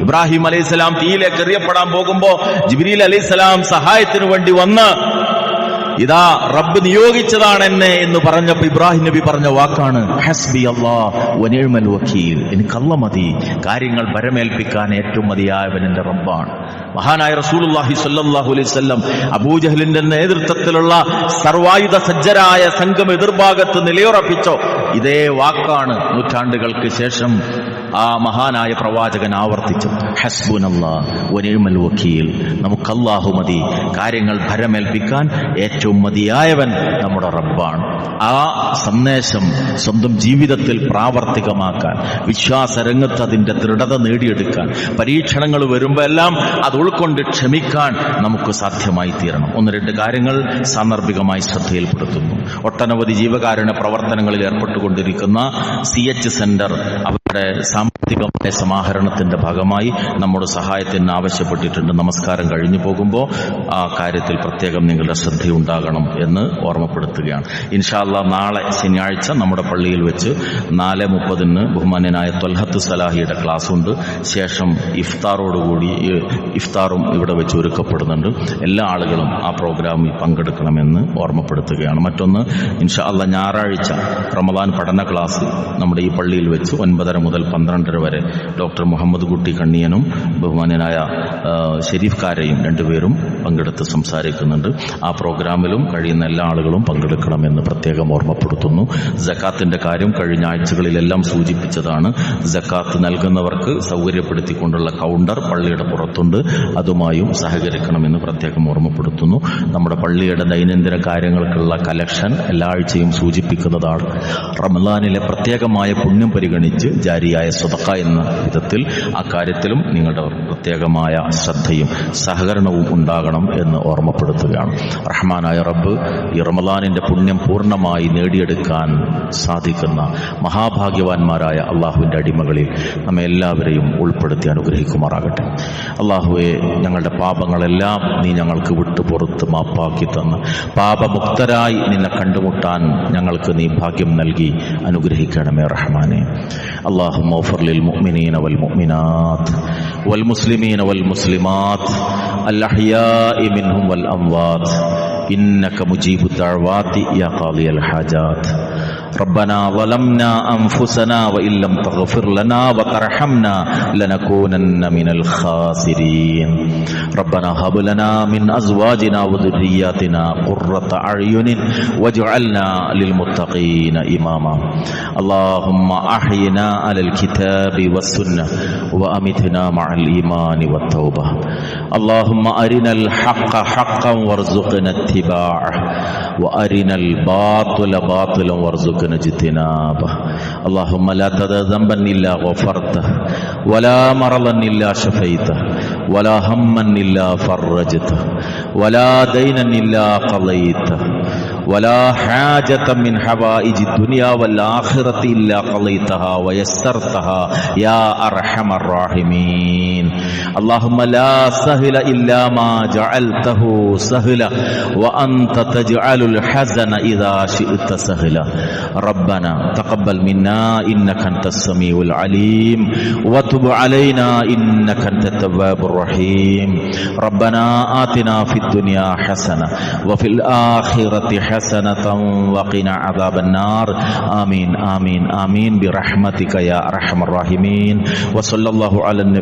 ഇബ്രാഹിം അലൈഹിസ്സലാം തീയിലേക്ക് എറിയപ്പെടാൻ പോകുമ്പോ ജിബ്രീൽ അലൈഹിസ്സലാം സഹായത്തിനു വേണ്ടി വന്ന് ഇതാ റബ്ബ് നിയോഗിച്ചതാണ് എന്നെ എന്ന് പറഞ്ഞപ്പോ ഇബ്രാഹിം നബി പറഞ്ഞ വാക്കാണ് ഹസ്ബി അല്ലാഹ് വനിഅ്മൽ വകീൽ. എനിക്കല്ല മതി, കാര്യങ്ങൾ ഭരമേൽപ്പിക്കാൻ ഏറ്റവും മതിയായവൻ എന്റെ റബ്ബാണ്. മഹാനായ റസൂലുള്ളാഹി സ്വല്ലല്ലാഹു അലൈഹി വസല്ലം അബൂജഹലിന്റെ നേതൃത്വത്തിലുള്ള സർവായുധ സജ്ജരായ സംഘം എതിർഭാഗത്ത് നിലയുറപ്പിച്ചോ ഇതേ വാക്കാണ് നൂറ്റാണ്ടുകൾക്ക് ശേഷം ആ മഹാനായ പ്രവാചകൻ ആവർത്തിച്ചു. ഹസ്ബുനല്ലാഹ് വനിഅ്മൽ വകീൽ. നമുക്ക് അല്ലാഹു മതി, കാര്യങ്ങൾ ഭരമേൽപ്പിക്കാൻ ഏറ്റവും മതിയായവൻ നമ്മുടെ റബ്ബാണ്. ആ സന്ദേശം സ്വന്തം ജീവിതത്തിൽ പ്രാവർത്തികമാക്കാൻ, വിശ്വാസരംഗത്ത് അതിന്റെ ദൃഢത നേടിയെടുക്കാൻ, പരീക്ഷണങ്ങൾ വരുമ്പോൾ എല്ലാം അത് ഉൾക്കൊണ്ട് ക്ഷമിക്കാൻ നമുക്ക് സാധ്യമായി തീരണം. 1-2 കാര്യങ്ങൾ സാന്ദർഭികമായി ശ്രദ്ധയിൽപ്പെടുത്തുന്നു. ഒട്ടനവധി ജീവകാരുണ്യ പ്രവർത്തനങ്ങളിൽ ഏർപ്പെട്ടുകൊണ്ടിരിക്കുന്ന CH സെന്റർ അവരുടെ സാമ്പത്തികമായ സമാഹരണത്തിന്റെ ഭാഗമായി നമ്മുടെ സഹായത്തിന് ആവശ്യപ്പെട്ടിട്ടുണ്ട്. നമസ്കാരം കഴിഞ്ഞു പോകുമ്പോൾ ആ കാര്യത്തിൽ പ്രത്യേകം നിങ്ങളുടെ ശ്രദ്ധയുണ്ടാകണം എന്ന് ഓർമ്മപ്പെടുത്തുകയാണ്. ഇൻഷാ അല്ലാഹ് നാളെ ശനിയാഴ്ച നമ്മുടെ പള്ളിയിൽ വെച്ച് 4:30 ബഹുമാന്യനായ ത്വൽഹത്ത് സലാഹിയുടെ ക്ലാസ് ഉണ്ട്. ശേഷം ഇഫ്താറും ഇവിടെ വെച്ച് ഒരുക്കപ്പെടുന്നുണ്ട്. എല്ലാ ആളുകളും ആ പ്രോഗ്രാമിൽ പങ്കെടുക്കണമെന്ന് ഓർമ്മപ്പെടുത്തുകയാണ്. മറ്റൊന്ന്, ഇൻഷാ അല്ലാഹ് ഞായറാഴ്ച റമദാൻ പഠന ക്ലാസ് നമ്മുടെ ഈ പള്ളിയിൽ വെച്ച് 9:30 മുതൽ 12:30 വരെ ഡോക്ടർ മുഹമ്മദ് കുട്ടി കണ്ണിയനും ബഹുമാന്യനായ ഷെരീഫ് കാരയും രണ്ടുപേരും പങ്കെടുത്ത് സംസാരിക്കുന്നുണ്ട്. ആ പ്രോഗ്രാമിലും കഴിയുന്ന എല്ലാ ആളുകളും പങ്കെടുക്കണമെന്ന് പ്രത്യേകം ഓർമ്മപ്പെടുത്തുന്നു. സക്കാത്തിന്റെ കാര്യം കഴിഞ്ഞ ആഴ്ചകളിലെല്ലാം സൂചിപ്പിച്ചതാണ്. സക്കാത്ത് നൽകുന്നവർക്ക് സൗകര്യപ്പെടുത്തിക്കൊണ്ടുള്ള കൗണ്ടർ പള്ളിയുടെ പുറത്തുണ്ട്. അതുമായും സഹകരിക്കണമെന്ന് പ്രത്യേകം ഓർമ്മപ്പെടുത്തുന്നു. നമ്മുടെ പള്ളിയുടെ ദൈനംദിന കാര്യങ്ങൾക്കുള്ള കലക്ഷൻ എല്ലാ ആഴ്ചയും സൂചിപ്പിക്കുന്നതാണ്. റമദാനിലെ പ്രത്യേകമായ പുണ്യം പരിഗണിച്ച് ജാരിയായ സ്വതക്ക എന്ന വിധത്തിൽ ആ കാര്യത്തിലും നിങ്ങളുടെ പ്രത്യേകമായ ശ്രദ്ധയും സഹകരണവും ഉണ്ടാകണം എന്ന് ഓർമ്മപ്പെടുത്തുകയാണ്. റഹ്മാനായ റബ്ബ് ഈ റമദാനിന്റെ പുണ്യം പൂർണ്ണമായി നേടിയെടുക്കാൻ സാധിക്കുന്ന മഹാഭാഗ്യവാന്മാരായ അള്ളാഹുവിന്റെ അടിമകളിൽ നമ്മെ എല്ലാവരെയും ഉൾപ്പെടുത്തി അനുഗ്രഹിക്കുമാറാകട്ടെ. അള്ളാഹുവെ, ഞങ്ങളുടെ പാപങ്ങളെല്ലാം നീ ഞങ്ങൾക്ക് വിട്ടു പുറത്ത് മാപ്പാക്കി തന്ന് പാപമുക്തരായി നിന്നെ കണ്ടുമുട്ടാൻ ഞങ്ങൾക്ക് നീ ഭാഗ്യം നൽകി അനുഗ്രഹിക്കണമേ റഹ്മാനെ. اللهم اغفر للمؤمنين والمؤمنات والمسلمين والمسلمات الأحياء منهم والأموات إنك مجيب الدعوات يا قاضي الحاجات. ربنا ظلمنا أنفسنا وإن لم تغفر لنا وترحمنا لنكونن من الخاسرين. ربنا هب لنا من أزواجنا وذرياتنا قرة أعين واجعلنا للمتقين إماما. اللهم أحينا على الكتاب والسنة وأمتنا مع الإيمان والتوبة. اللهم أرنا الحق حقا وارزقنا اتباعه وأرنا الباطل باطلا وارزقنا اجتنابه. اللهم لا تدع ذنبا إلا غفرته ولا مرضا إلا شفيته ولا هما إلا فرجته ولا دينا إلا قضيته ولا حاجة من حوائج الدنيا والآخرة إلا قضيتها ويسرتها يا أرحم الراحمين. اللهم لا سهل إلا ما جعلته سهلا وأنت تجعل الحزن إذا شئت سهلا. ربنا تقبل منا إنك أنت السميع العليم وتب علينا إنك أنت التواب الرحيم. ربنا آتنا في الدنيا حسنة وفي الآخرة حسنة وقنا عذاب النار. آمين آمين آمين برحمتك يا أرحم الراحمين. وصلى الله على النبي